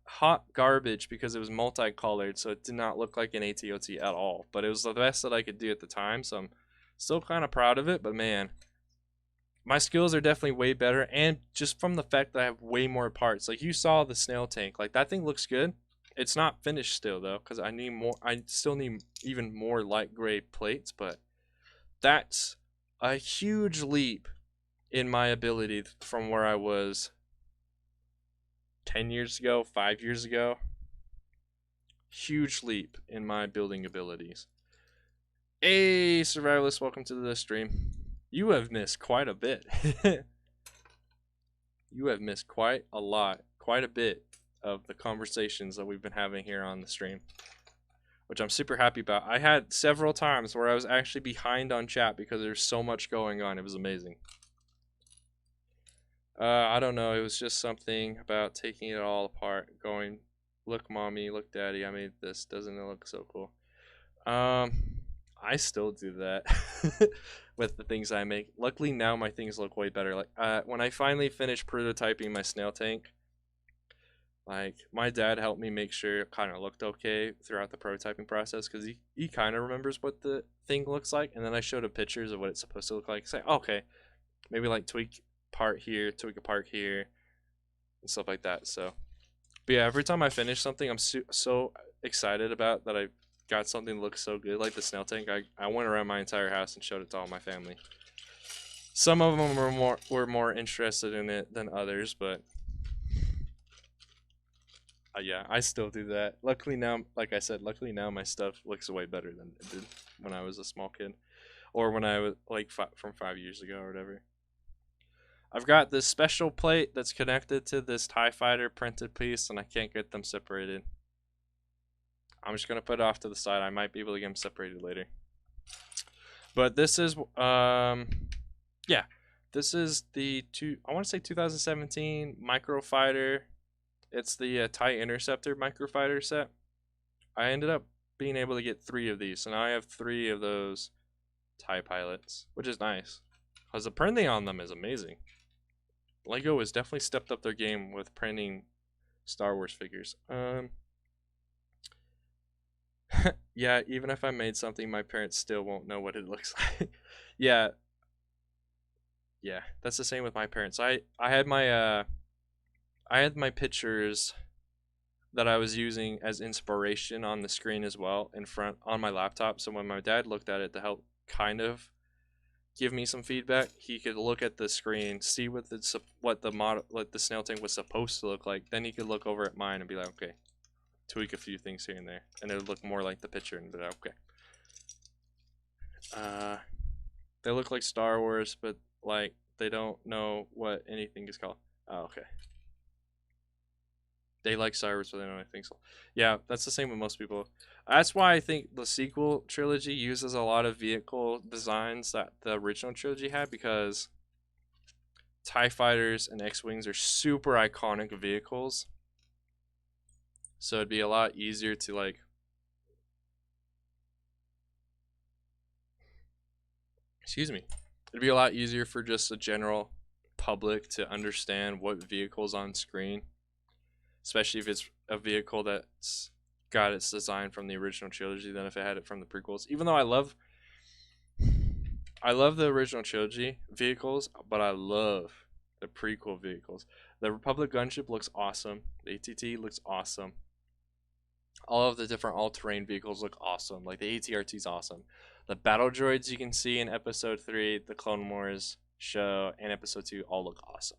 hot garbage because it was multicolored, so it did not look like an ATOT at all. But it was the best that I could do at the time, so I'm still kind of proud of it. But man, my skills are definitely way better, and just from the fact that I have way more parts. Like you saw the snail tank, like that thing looks good. It's not finished still though, because I need more. I still need even more light gray plates, but that's a huge leap in my ability from where I was 10 years ago, 5 years ago. Huge leap in my building abilities. Hey, survivalist, welcome to the stream. You have missed quite a bit. You have missed quite a bit of the conversations that we've been having here on the stream, which I'm super happy about. I had several times where I was actually behind on chat because there's so much going on. It was amazing. I don't know. It was just something about taking it all apart, going, look, mommy, look, daddy, I made this. Doesn't it look so cool? I still do that with the things I make. Luckily now my things look way better. Like when I finally finished prototyping my snail tank, like my dad helped me make sure it kind of looked okay throughout the prototyping process because he kind of remembers what the thing looks like, and then I showed him pictures of what it's supposed to look like. Say, okay, maybe like tweak part here, tweak a part here, and stuff like that. So, but yeah, every time I finish something, I'm so excited about that I got something that looks so good, like the snail tank. I went around my entire house and showed it to all my family. Some of them were more interested in it than others, but yeah, I still do that. Luckily now, like I said, luckily now my stuff looks way better than it did when I was a small kid, or when I was like from 5 years ago or whatever. I've got this special plate that's connected to this TIE Fighter printed piece, and I can't get them separated. I'm just gonna put it off to the side. I might be able to get them separated later. But this is yeah, this is the I want to say 2017 Microfighter. It's the TIE Interceptor Microfighter set. I ended up being able to get 3 of these, so now I have 3 of those TIE pilots, which is nice because the printing on them is amazing. Lego has definitely stepped up their game with printing Star Wars figures. Yeah, even if I made something, my parents still won't know what it looks like. Yeah, yeah, that's the same with my parents. I had my pictures that I was using as inspiration on the screen as well in front on my laptop. So when my dad looked at it to help kind of give me some feedback, he could look at the screen, see what the model, like the snail tank was supposed to look like. Then he could look over at mine and be like, okay, tweak a few things here and there, and it would look more like the picture and be like, okay. They look like Star Wars, but like they don't know what anything is called. Oh, okay. They like Star Wars, but they don't know anything. So, yeah, that's the same with most people. That's why I think the sequel trilogy uses a lot of vehicle designs that the original trilogy had, because TIE Fighters and X-Wings are super iconic vehicles. So it'd be a lot easier to like excuse me. It'd be a lot easier for just a general public to understand what vehicle's on screen, especially if it's a vehicle that's got its design from the original trilogy than if it had it from the prequels. Even though I love the original trilogy vehicles, but I love the prequel vehicles. The Republic gunship looks awesome. The ATT looks awesome. All of the different all-terrain vehicles look awesome. Like the ATRT is awesome. The battle droids you can see in Episode 3, the Clone Wars show, and Episode 2 all look awesome.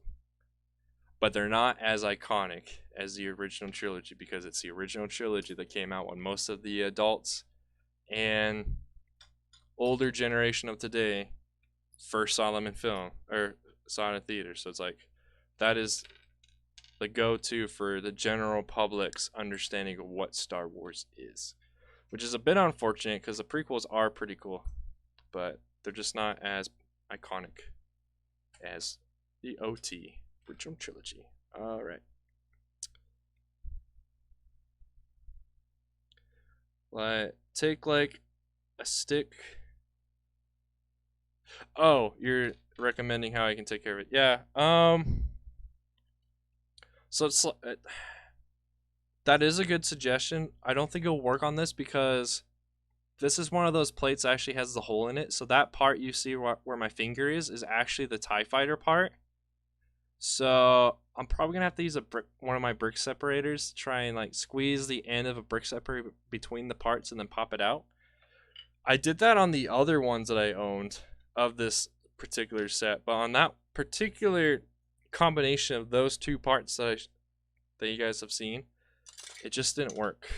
But they're not as iconic as the original trilogy, because it's the original trilogy that came out when most of the adults and older generation of today first saw them in film or saw it in theater. So it's like that is the go-to for the general public's understanding of what Star Wars is, which is a bit unfortunate because the prequels are pretty cool, but they're just not as iconic as the OT original trilogy. All right. Take like a stick. Oh, you're recommending how I can take care of it. Yeah. So it's that is a good suggestion. I don't think it'll work on this because this is one of those plates that actually has the hole in it. So that part you see where my finger is actually the TIE Fighter part. So I'm probably gonna have to use one of my brick separators to try and like squeeze the end of a brick separator between the parts and then pop it out. I did that on the other ones that I owned of this particular set, but on that particular combination of those 2 parts that you guys have seen, it just didn't work.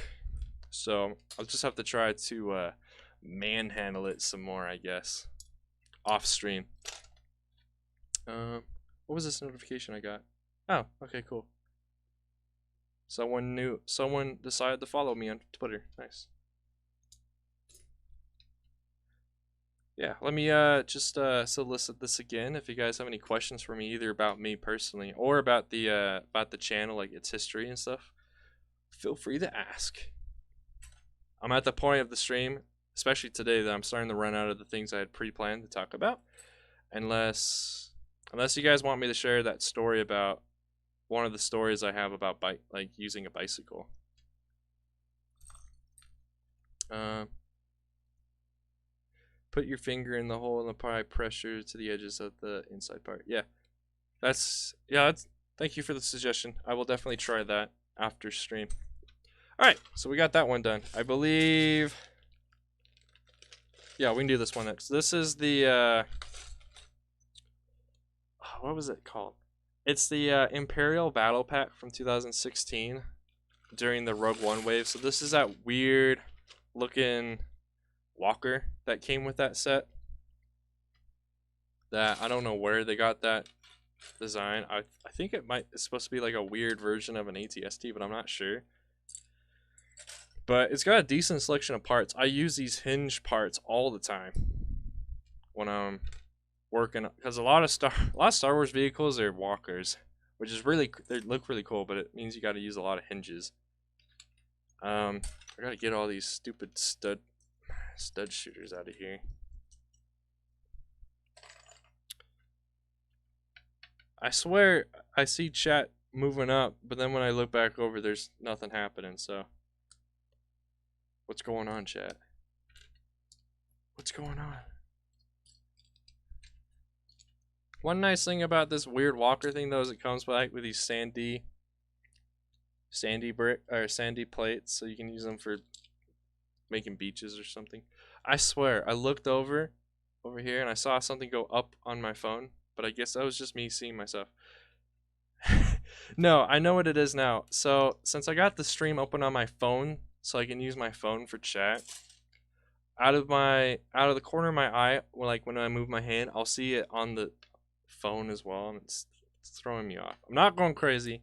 So I'll just have to try to manhandle it some more, I guess, off stream. What was this notification I got? Oh, okay, cool. Someone decided to follow me on Twitter. Nice. Yeah, let me just solicit this again. If you guys have any questions for me, either about me personally or about the channel, like its history and stuff, feel free to ask. I'm at the point of the stream. especially today, that I'm starting to run out of the things I had pre-planned to talk about. Unless you guys want me to share that story about one of the stories I have about like using a bicycle. Put your finger in the hole and apply pressure to the edges of the inside part. Yeah, that's thank you for the suggestion. I will definitely try that after stream. All right, so we got that one done. I believe. Yeah, we can do this one next. This is the what was it called? It's the Imperial Battle Pack from 2016 during the Rogue One wave. So this is that weird looking walker that came with that set. That I don't know where they got that design. I think it's supposed to be like a weird version of an ATST, but I'm not sure. But it's got a decent selection of parts. I use these hinge parts all the time when I'm working, because a lot of Star Wars vehicles are walkers, which is they look really cool, but it means you got to use a lot of hinges. I gotta get all these stupid stud shooters out of here. I swear I see chat moving up, but then when I look back over, there's nothing happening. So what's going on, chat? What's going on? One nice thing about this weird walker thing, though, is it comes with these sandy brick or sandy plates, so you can use them for making beaches or something. I swear, I looked over here and I saw something go up on my phone, but I guess that was just me seeing myself. No, I know what it is now. So since I got the stream open on my phone, so I can use my phone for chat, out of the corner of my eye, like when I move my hand, I'll see it on the phone as well, and it's throwing me off. I'm not going crazy.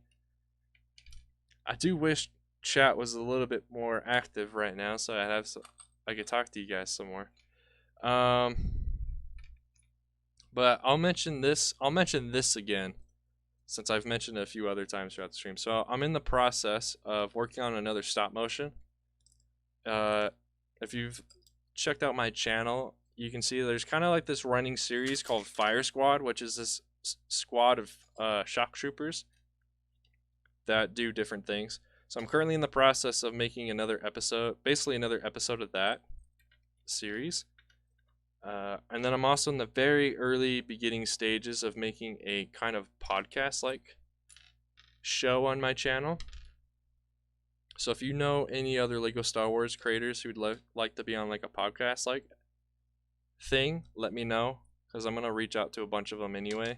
I do wish chat was a little bit more active right now, so I could talk to you guys some more. But I'll mention this again, since I've mentioned it a few other times throughout the stream. So I'm in the process of working on another stop motion. If you've checked out my channel, you can see there's kind of like this running series called Fire Squad, which is this squad of shock troopers that do different things. So I'm currently in the process of making another episode, basically another episode of that series. And then I'm also in the very early beginning stages of making a kind of podcast-like show on my channel. So if you know any other Lego Star Wars creators who'd like to be on like a podcast-like thing, let me know, because I'm going to reach out to a bunch of them anyway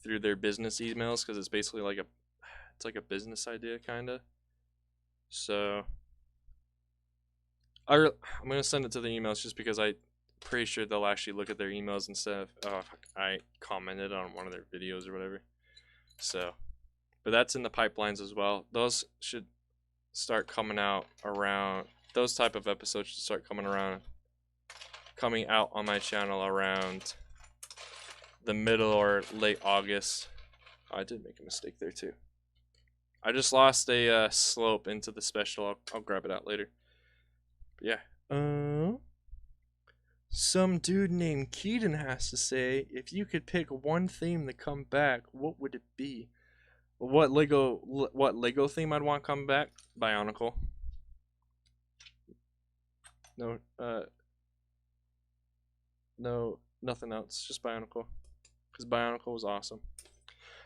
through their business emails, because it's basically like a business idea kind of. So I'm going to send it to the emails just because I'm pretty sure they'll actually look at their emails instead of I commented on one of their videos or whatever. So, but that's in the pipelines as well. Those should start coming out around, those type of episodes should start coming out on my channel around the middle or late August. Oh, I did make a mistake there too. I just lost a slope into the special. I'll grab it out later. But yeah. Some dude named Keaton has to say, if you could pick one theme to come back, what would it be? What Lego theme I'd want come back? Bionicle. No, nothing else. Just Bionicle. Because Bionicle was awesome.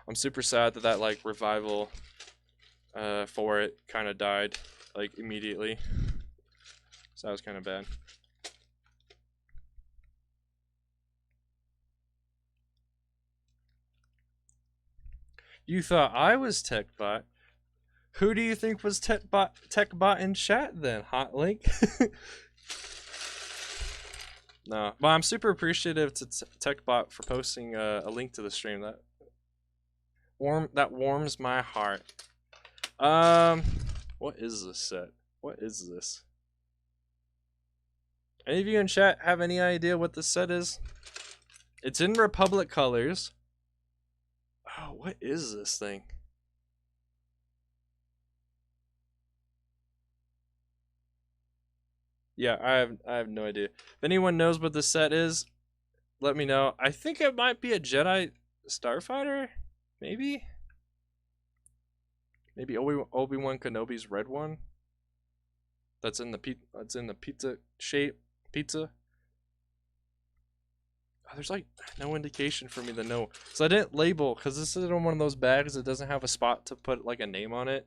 I'm super sad that like revival for it kind of died like immediately. So that was kind of bad. You thought I was TechBot? Who do you think was TechBot in chat then? Hot Link? No, but I'm super appreciative to TechBot for posting a link to the stream. That warms my heart. What is this set? What is this? Any of you in chat have any idea what this set is? It's in Republic colors. Oh, what is this thing? Yeah, I have no idea. If anyone knows what this set is, let me know. I think it might be a Jedi Starfighter, maybe. Maybe Obi-Wan Kenobi's red one. That's in the pizza shape pizza. Oh, there's like no indication for me to know. So I didn't label because this is in one of those bags that doesn't have a spot to put like a name on it.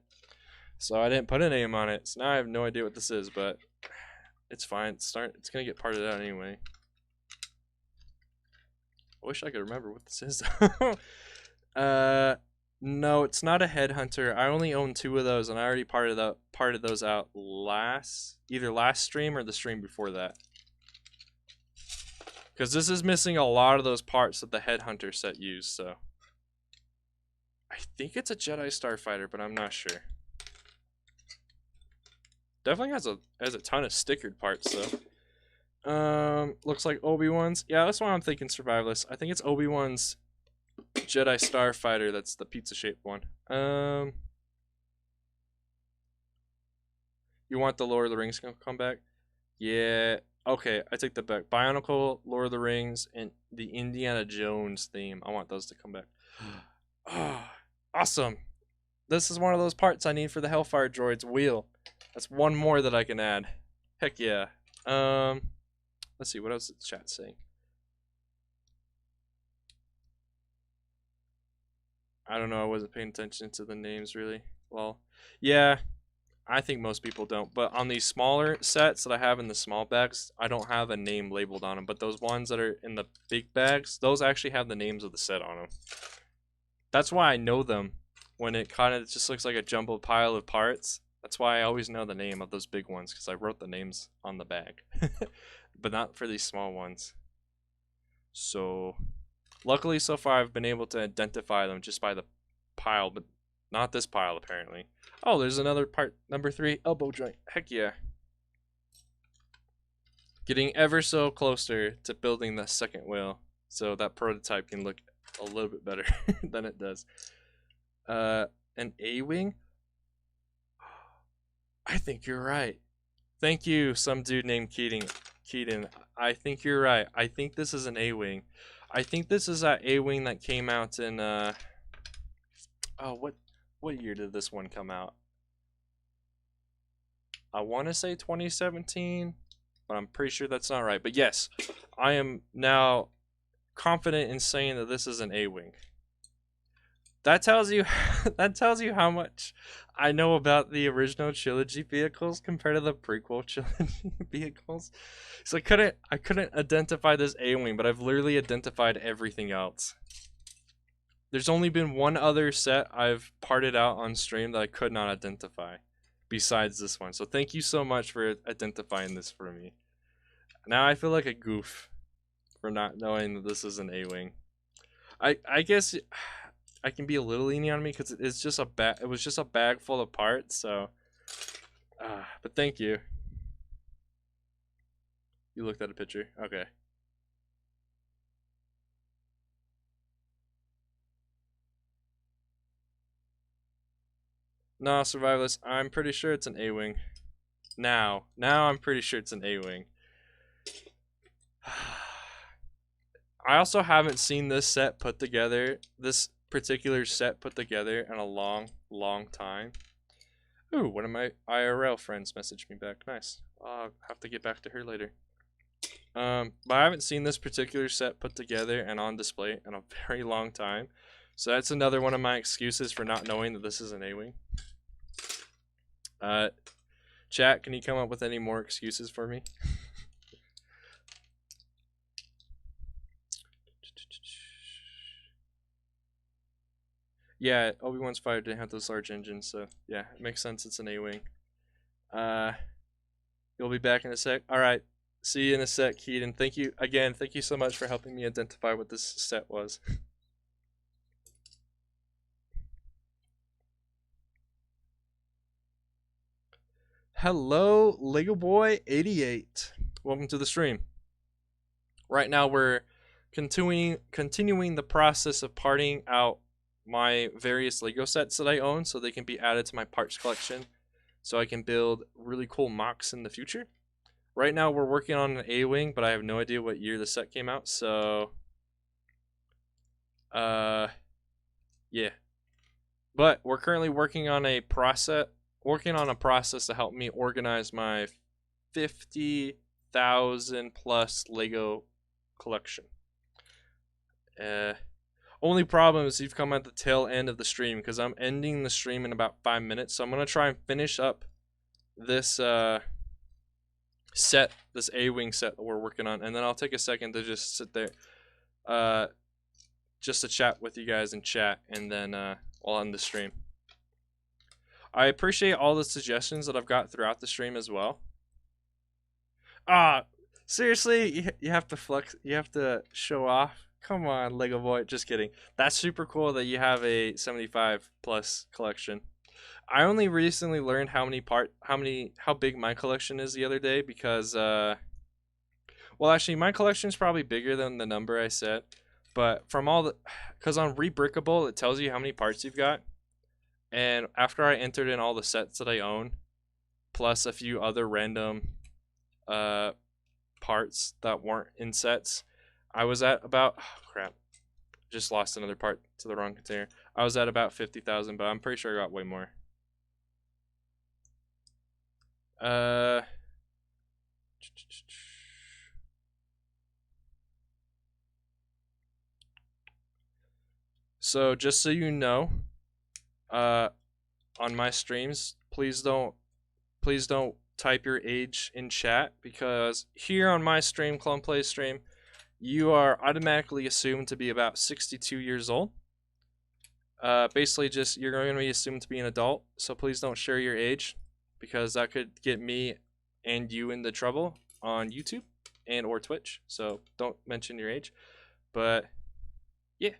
So I didn't put a name on it. So now I have no idea what this is, but it's fine. It's gonna get parted out anyway. I wish I could remember what this is. No, it's not a headhunter. I only own 2 of those, and I already parted those out either last stream or the stream before that. Because this is missing a lot of those parts that the headhunter set used. So I think it's a Jedi Starfighter, but I'm not sure. Definitely has a ton of stickered parts though. Looks like Obi-Wan's. Yeah, that's why I'm thinking survivalist. I think it's Obi-Wan's Jedi Starfighter. That's the pizza-shaped one. You want the Lord of the Rings to come back? Yeah. Okay, I take that back. Bionicle, Lord of the Rings, and the Indiana Jones theme. I want those to come back. Awesome. This is one of those parts I need for the Hellfire Droid's wheel. That's one more that I can add. Heck yeah. Let's see, what else is the chat saying? I don't know, I wasn't paying attention to the names really. Well, yeah, I think most people don't. But on these smaller sets that I have in the small bags, I don't have a name labeled on them. But those ones that are in the big bags, those actually have the names of the set on them. That's why I know them when it kind of just looks like a jumbled pile of parts. That's why I always know the name of those big ones, because I wrote the names on the bag. But not for these small ones. So, luckily so far I've been able to identify them just by the pile, but not this pile apparently. Oh, there's another part, number 3, elbow joint. Heck yeah. Getting ever so closer to building the second wheel, so that prototype can look a little bit better than it does. An A-wing? I think you're right. Thank you, some dude named Keaton. I think you're right. I think this is an A-wing. I think this is that A-wing that came out in oh, what year did this one come out? I want to say 2017, but I'm pretty sure that's not right. But yes, I am now confident in saying that this is an A-wing. That tells you how much I know about the original trilogy vehicles compared to the prequel trilogy vehicles. So I couldn't identify this A-wing, but I've literally identified everything else. There's only been one other set I've parted out on stream that I could not identify besides this one. So thank you so much for identifying this for me. Now I feel like a goof for not knowing that this is an A-wing. I guess I can be a little lenient on me because it's just it was just a bag full of parts, so but thank you. You looked at a picture. Okay. No, survivalist, I'm pretty sure it's an A-wing. Now I'm pretty sure it's an A-wing. I also haven't seen this set put together, this particular set put together in a long time. Ooh, one of my IRL friends messaged me back. Nice. I'll have to get back to her later. But I haven't seen this particular set put together and on display in a very long time. So that's another one of my excuses for not knowing that this is an A-wing. Chat, can you come up with any more excuses for me? Yeah, Obi-Wan's fighter didn't have those large engines, so yeah, it makes sense it's an A-wing. You'll be back in a sec. Alright, see you in a sec, Keaton. Thank you again, thank you so much for helping me identify what this set was. Hello, Lego Boy 88. Welcome to the stream. Right now we're continuing the process of parting out my various Lego sets that I own so they can be added to my parts collection so I can build really cool mocks in the future. right now we're working on an A-Wing, but I have no idea what year the set came out, so yeah. But we're currently working on a process to help me organize my 50,000 plus Lego collection. Only problem is you've come at the tail end of the stream because I'm ending the stream in about 5 minutes. So I'm gonna try and finish up this set, this A-Wing set that we're working on, and then I'll take a second to just sit there, just to chat with you guys in chat, and then I'll end the stream. I appreciate all the suggestions that I've got throughout the stream as well. Seriously, you have to flex, you have to show off. Come on, Lego boy. Just kidding. That's super cool that you have a 75 plus collection. I only recently learned how big my collection is the other day because well, actually my collection is probably bigger than the number I said, but from all the, because on Rebrickable it tells you how many parts you've got, and after I entered in all the sets that I own, plus a few other random parts that weren't in sets, I was at about, oh, crap, just lost another part to the wrong container. I was at about 50,000, but I'm pretty sure I got way more. So just so you know, on my streams, please don't type your age in chat, because here on my stream, Clone Play stream, you are automatically assumed to be about 62 years old. Basically, just you're going to be assumed to be an adult. So please don't share your age, because that could get me and you into trouble on YouTube and or Twitch. So don't mention your age. But yeah.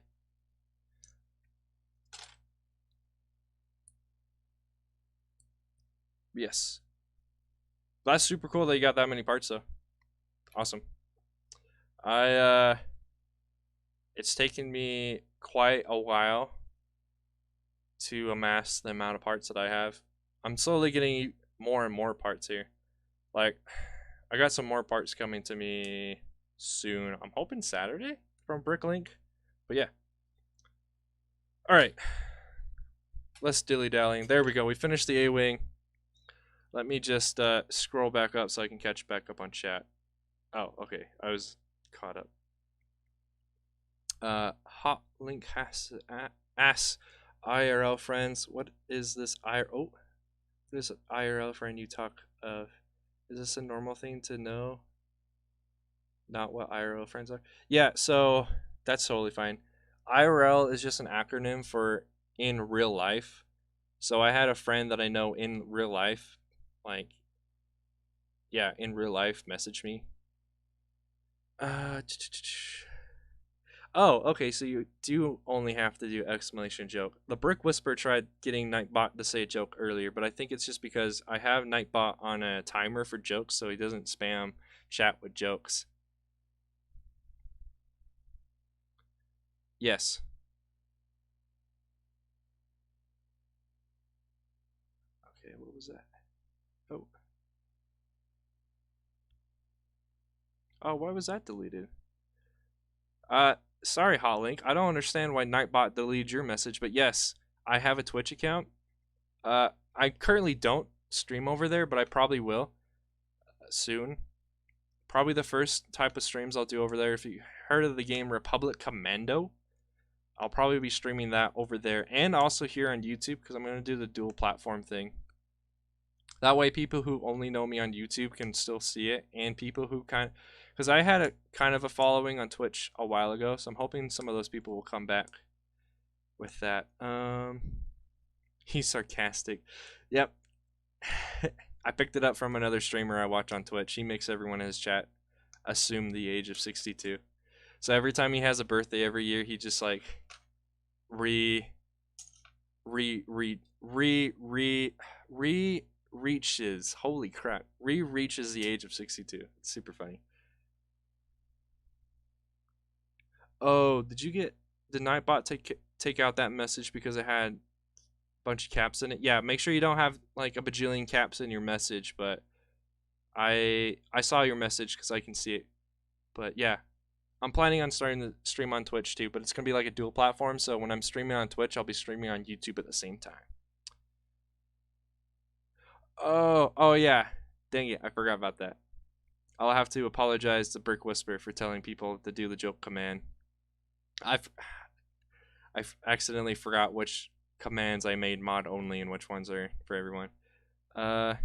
Yes. That's super cool that you got that many parts though. Awesome. It's taken me quite a while to amass the amount of parts that I have. I'm slowly getting more and more parts here. Like, I got some more parts coming to me soon. I'm hoping Saturday from Bricklink. But yeah. Alright. Less dilly-dallying. There we go. We finished the A-Wing. Let me just scroll back up so I can catch back up on chat. Oh, okay. I was caught up. Hot Link has ask IRL friends, what is this this IRL friend you talk of? Is this a normal thing to know? Not what IRL friends are? Yeah, so that's totally fine. IRL is just an acronym for in real life. So I had a friend that I know in real life, like, yeah, in real life, message me. Oh, okay, so you do only have to do exclamation joke. The Brick Whisperer tried getting Nightbot to say a joke earlier, but I think it's just because I have Nightbot on a timer for jokes, so he doesn't spam chat with jokes. Yes. Okay, what was that? Oh. Oh, why was that deleted? Sorry, Hotlink. I don't understand why Nightbot deleted your message, but yes, I have a Twitch account. I currently don't stream over there, but I probably will soon. Probably the first type of streams I'll do over there. If you heard of the game Republic Commando, I'll probably be streaming that over there, and also here on YouTube, because I'm going to do the dual platform thing. That way people who only know me on YouTube can still see it, and people who because I had a kind of a following on Twitch a while ago, so I'm hoping some of those people will come back with that. He's sarcastic. Yep. I picked it up from another streamer I watch on Twitch. He makes everyone in his chat assume the age of 62. So every time he has a birthday every year, he just like reaches. Holy crap. Reaches the age of 62. It's super funny. Oh, did Nightbot take out that message because it had a bunch of caps in it? Yeah, make sure you don't have like a bajillion caps in your message, but I saw your message because I can see it. But yeah, I'm planning on starting to stream on Twitch too, but it's gonna be like a dual platform. So when I'm streaming on Twitch, I'll be streaming on YouTube at the same time. Oh yeah. Dang it, I forgot about that. I'll have to apologize to Brick Whisper for telling people to do the joke command. I've I accidentally forgot which commands I made mod only and which ones are for everyone. Uh,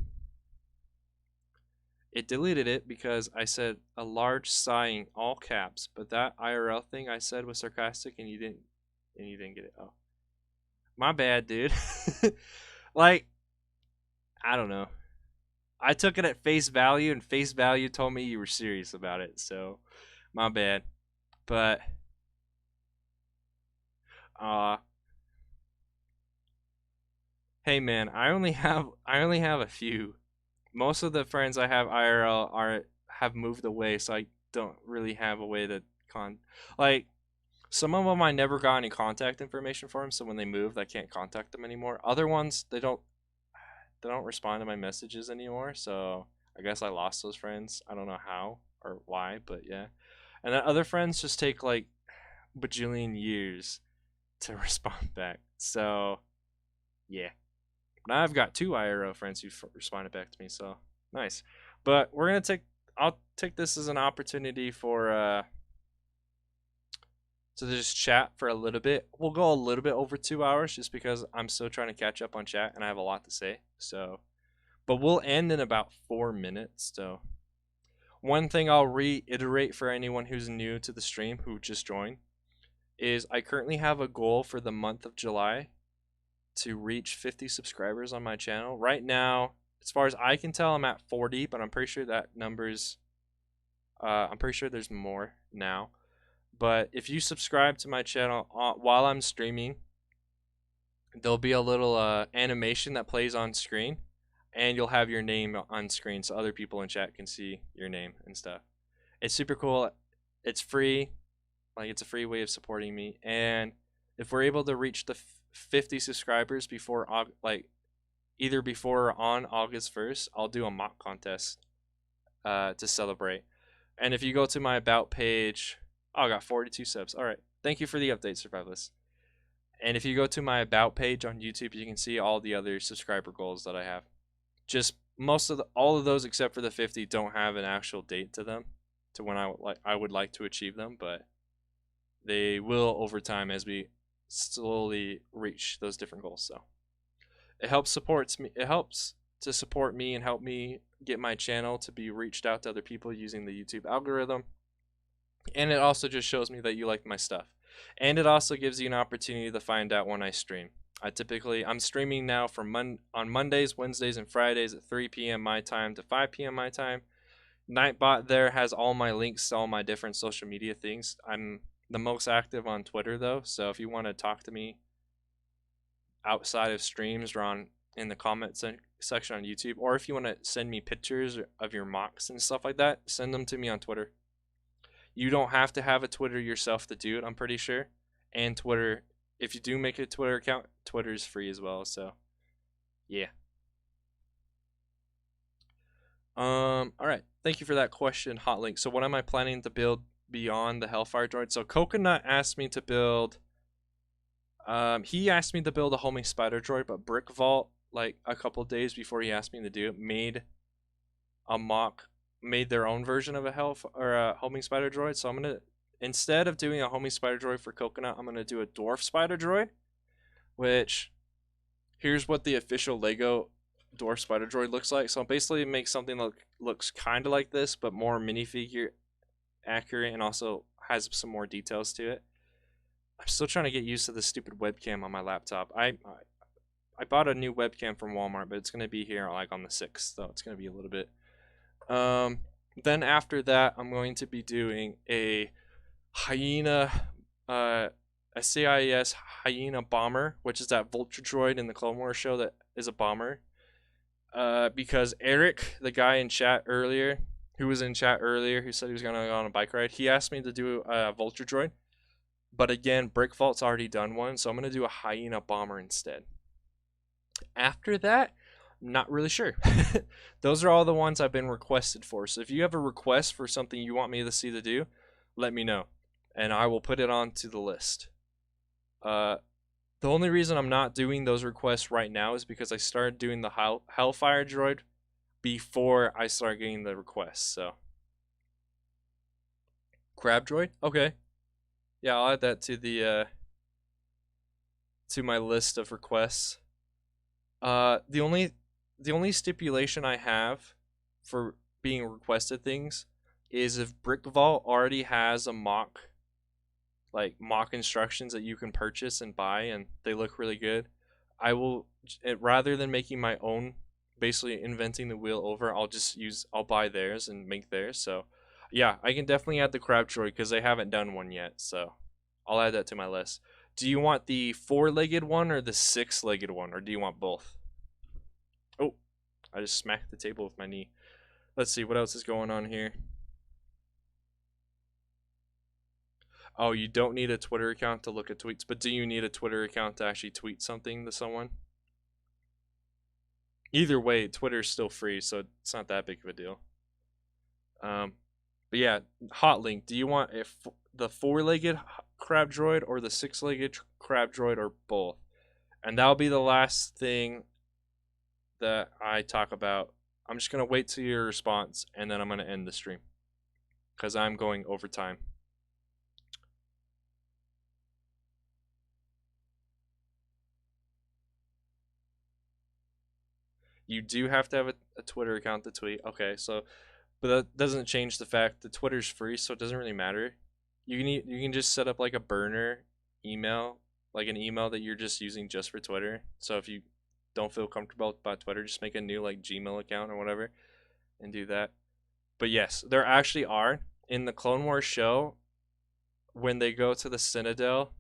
it deleted it because I said a large sighing all caps, but that IRL thing I said was sarcastic and you didn't get it. Oh, my bad, dude. Like, I don't know. I took it at face value, and face value told me you were serious about it. So, my bad. But, uh, hey man, I only have a few. Most of the friends I have IRL have moved away, so I don't really have a way to like some of them I never got any contact information for them, so when they moved, I can't contact them anymore. Other ones they don't respond to my messages anymore, so I guess I lost those friends. I don't know how or why, but yeah. And then other friends just take like bajillion years to respond back. So yeah. Now I've got two IRO friends who responded back to me, so nice. But I'll take this as an opportunity for to just chat for a little bit. We'll go a little bit over 2 hours just because I'm still trying to catch up on chat and I have a lot to say. So, but we'll end in about 4 minutes. So, one thing I'll reiterate for anyone who's new to the stream who just joined is I currently have a goal for the month of July to reach 50 subscribers on my channel. Right now, as far as I can tell, I'm at 40, but I'm pretty sure that number's I'm pretty sure there's more now. But if you subscribe to my channel while I'm streaming, there'll be a little animation that plays on screen, and you'll have your name on screen so other people in chat can see your name and stuff. It's super cool. It's free. Like, it's a free way of supporting me. And if we're able to reach the 50 subscribers before, like, either before or on August 1st, I'll do a mock contest to celebrate. And if you go to my About page, oh, I got 42 subs. All right. Thank you for the update, Survivalist. And if you go to my About page on YouTube, you can see all the other subscriber goals that I have. Just all of those except for the 50 don't have an actual date to them, to when I would like to achieve them, but they will over time as we slowly reach those different goals. So it helps to support me and help me get my channel to be reached out to other people using the YouTube algorithm. And it also just shows me that you like my stuff. And it also gives you an opportunity to find out when I stream. I'm streaming now on Mondays, Wednesdays, and Fridays at 3 p.m. my time to 5 p.m. my time. Nightbot there has all my links to all my different social media things. I'm the most active on Twitter though, so if you want to talk to me outside of streams or in the comment section on YouTube, or if you want to send me pictures of your mocks and stuff like that, send them to me on Twitter. You don't have to have a Twitter yourself to do it, I'm pretty sure. And Twitter, if you do make a Twitter account, Twitter is free as well, so yeah. All right. Thank you for that question, Hotlink. So what am I planning to build beyond the Hellfire droid? So Coconut asked me to build he asked me to build a homing spider droid, but Brick Vault, like a couple days before he asked me to do it, made their own version of a homing spider droid. So I'm gonna, instead of doing a homing spider droid for Coconut, I'm gonna do a dwarf spider droid. Which, here's what the official Lego dwarf spider droid looks like. So basically, make something that looks kind of like this, but more minifigure accurate, and also has some more details to it. I'm still trying to get used to this stupid webcam on my laptop. I bought a new webcam from Walmart, but it's gonna be here like on the 6th, so it's gonna be a little bit. Then after that, I'm going to be doing a hyena, SCIS hyena bomber, which is that vulture droid in the Clone Wars show that is a bomber. Because Eric, the guy in chat earlier, who said he was gonna go on a bike ride, he asked me to do a vulture droid. But again, Brick Vault's already done one, so I'm gonna do a hyena bomber instead. After that, Not really sure. Those are all the ones I've been requested for. So if you have a request for something you want me to see to do, let me know, and I will put it onto the list. Uh, the only reason I'm not doing those requests right now is because I started doing the Hellfire droid before I start getting the requests. So crab droid, okay, yeah, I'll add that to my list of requests. The only stipulation I have for being requested things is if Brick Vault already has a mock instructions that you can purchase and buy, and they look really good. I will, rather than making my own, basically inventing the wheel over, I'll buy theirs and make theirs. So yeah, I can definitely add the crab droid because they haven't done one yet. So I'll add that to my list. Do you want the four-legged one or the six-legged one, or do you want both? Oh, I just smacked the table with my knee. Let's see what else is going on here. Oh, you don't need a Twitter account to look at tweets, but do you need a Twitter account to actually tweet something to someone? Either way, Twitter's still free, so it's not that big of a deal. But yeah, hot link. Do you want the four-legged crab droid or the six-legged crab droid or both? And that'll be the last thing that I talk about. I'm just gonna wait till your response, and then I'm gonna end the stream because I'm going overtime. You do have to have a Twitter account to tweet. Okay, so but that doesn't change the fact that Twitter's free, so it doesn't really matter. You can just set up like a burner email, like an email that you're just using just for Twitter. So if you don't feel comfortable about Twitter, just make a new like Gmail account or whatever and do that. But yes, there actually are in the Clone Wars show when they go to the Citadel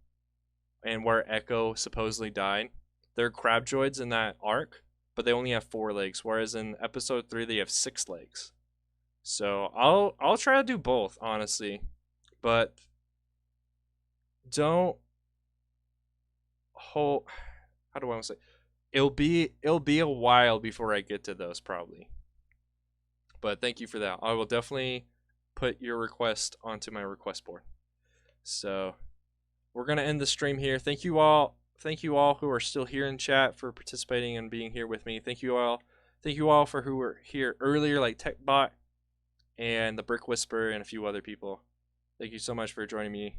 and where Echo supposedly died. There are crab droids in that arc, but they only have 4 legs, whereas in episode 3 they have 6 legs. So I'll try to do both, honestly, but don't hold. How do I want to say? It'll be a while before I get to those probably. But thank you for that. I will definitely put your request onto my request board. So we're gonna end the stream here. Thank you all. Thank you all who are still here in chat for participating and being here with me. Thank you all. Thank you all for who were here earlier, like TechBot and the Brick Whisperer and a few other people. Thank you so much for joining me.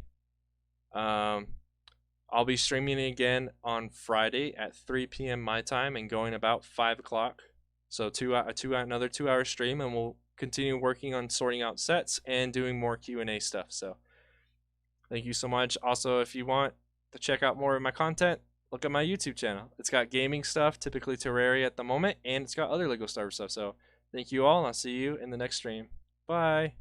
I'll be streaming again on Friday at 3 p.m. my time and going about 5 o'clock. So another 2-hour stream, and we'll continue working on sorting out sets and doing more Q&A stuff. So thank you so much. Also, if you want to check out more of my content, look at my YouTube channel. It's got gaming stuff, typically Terraria at the moment, and it's got other LEGO Star Wars stuff. So thank you all, and I'll see you in the next stream. Bye.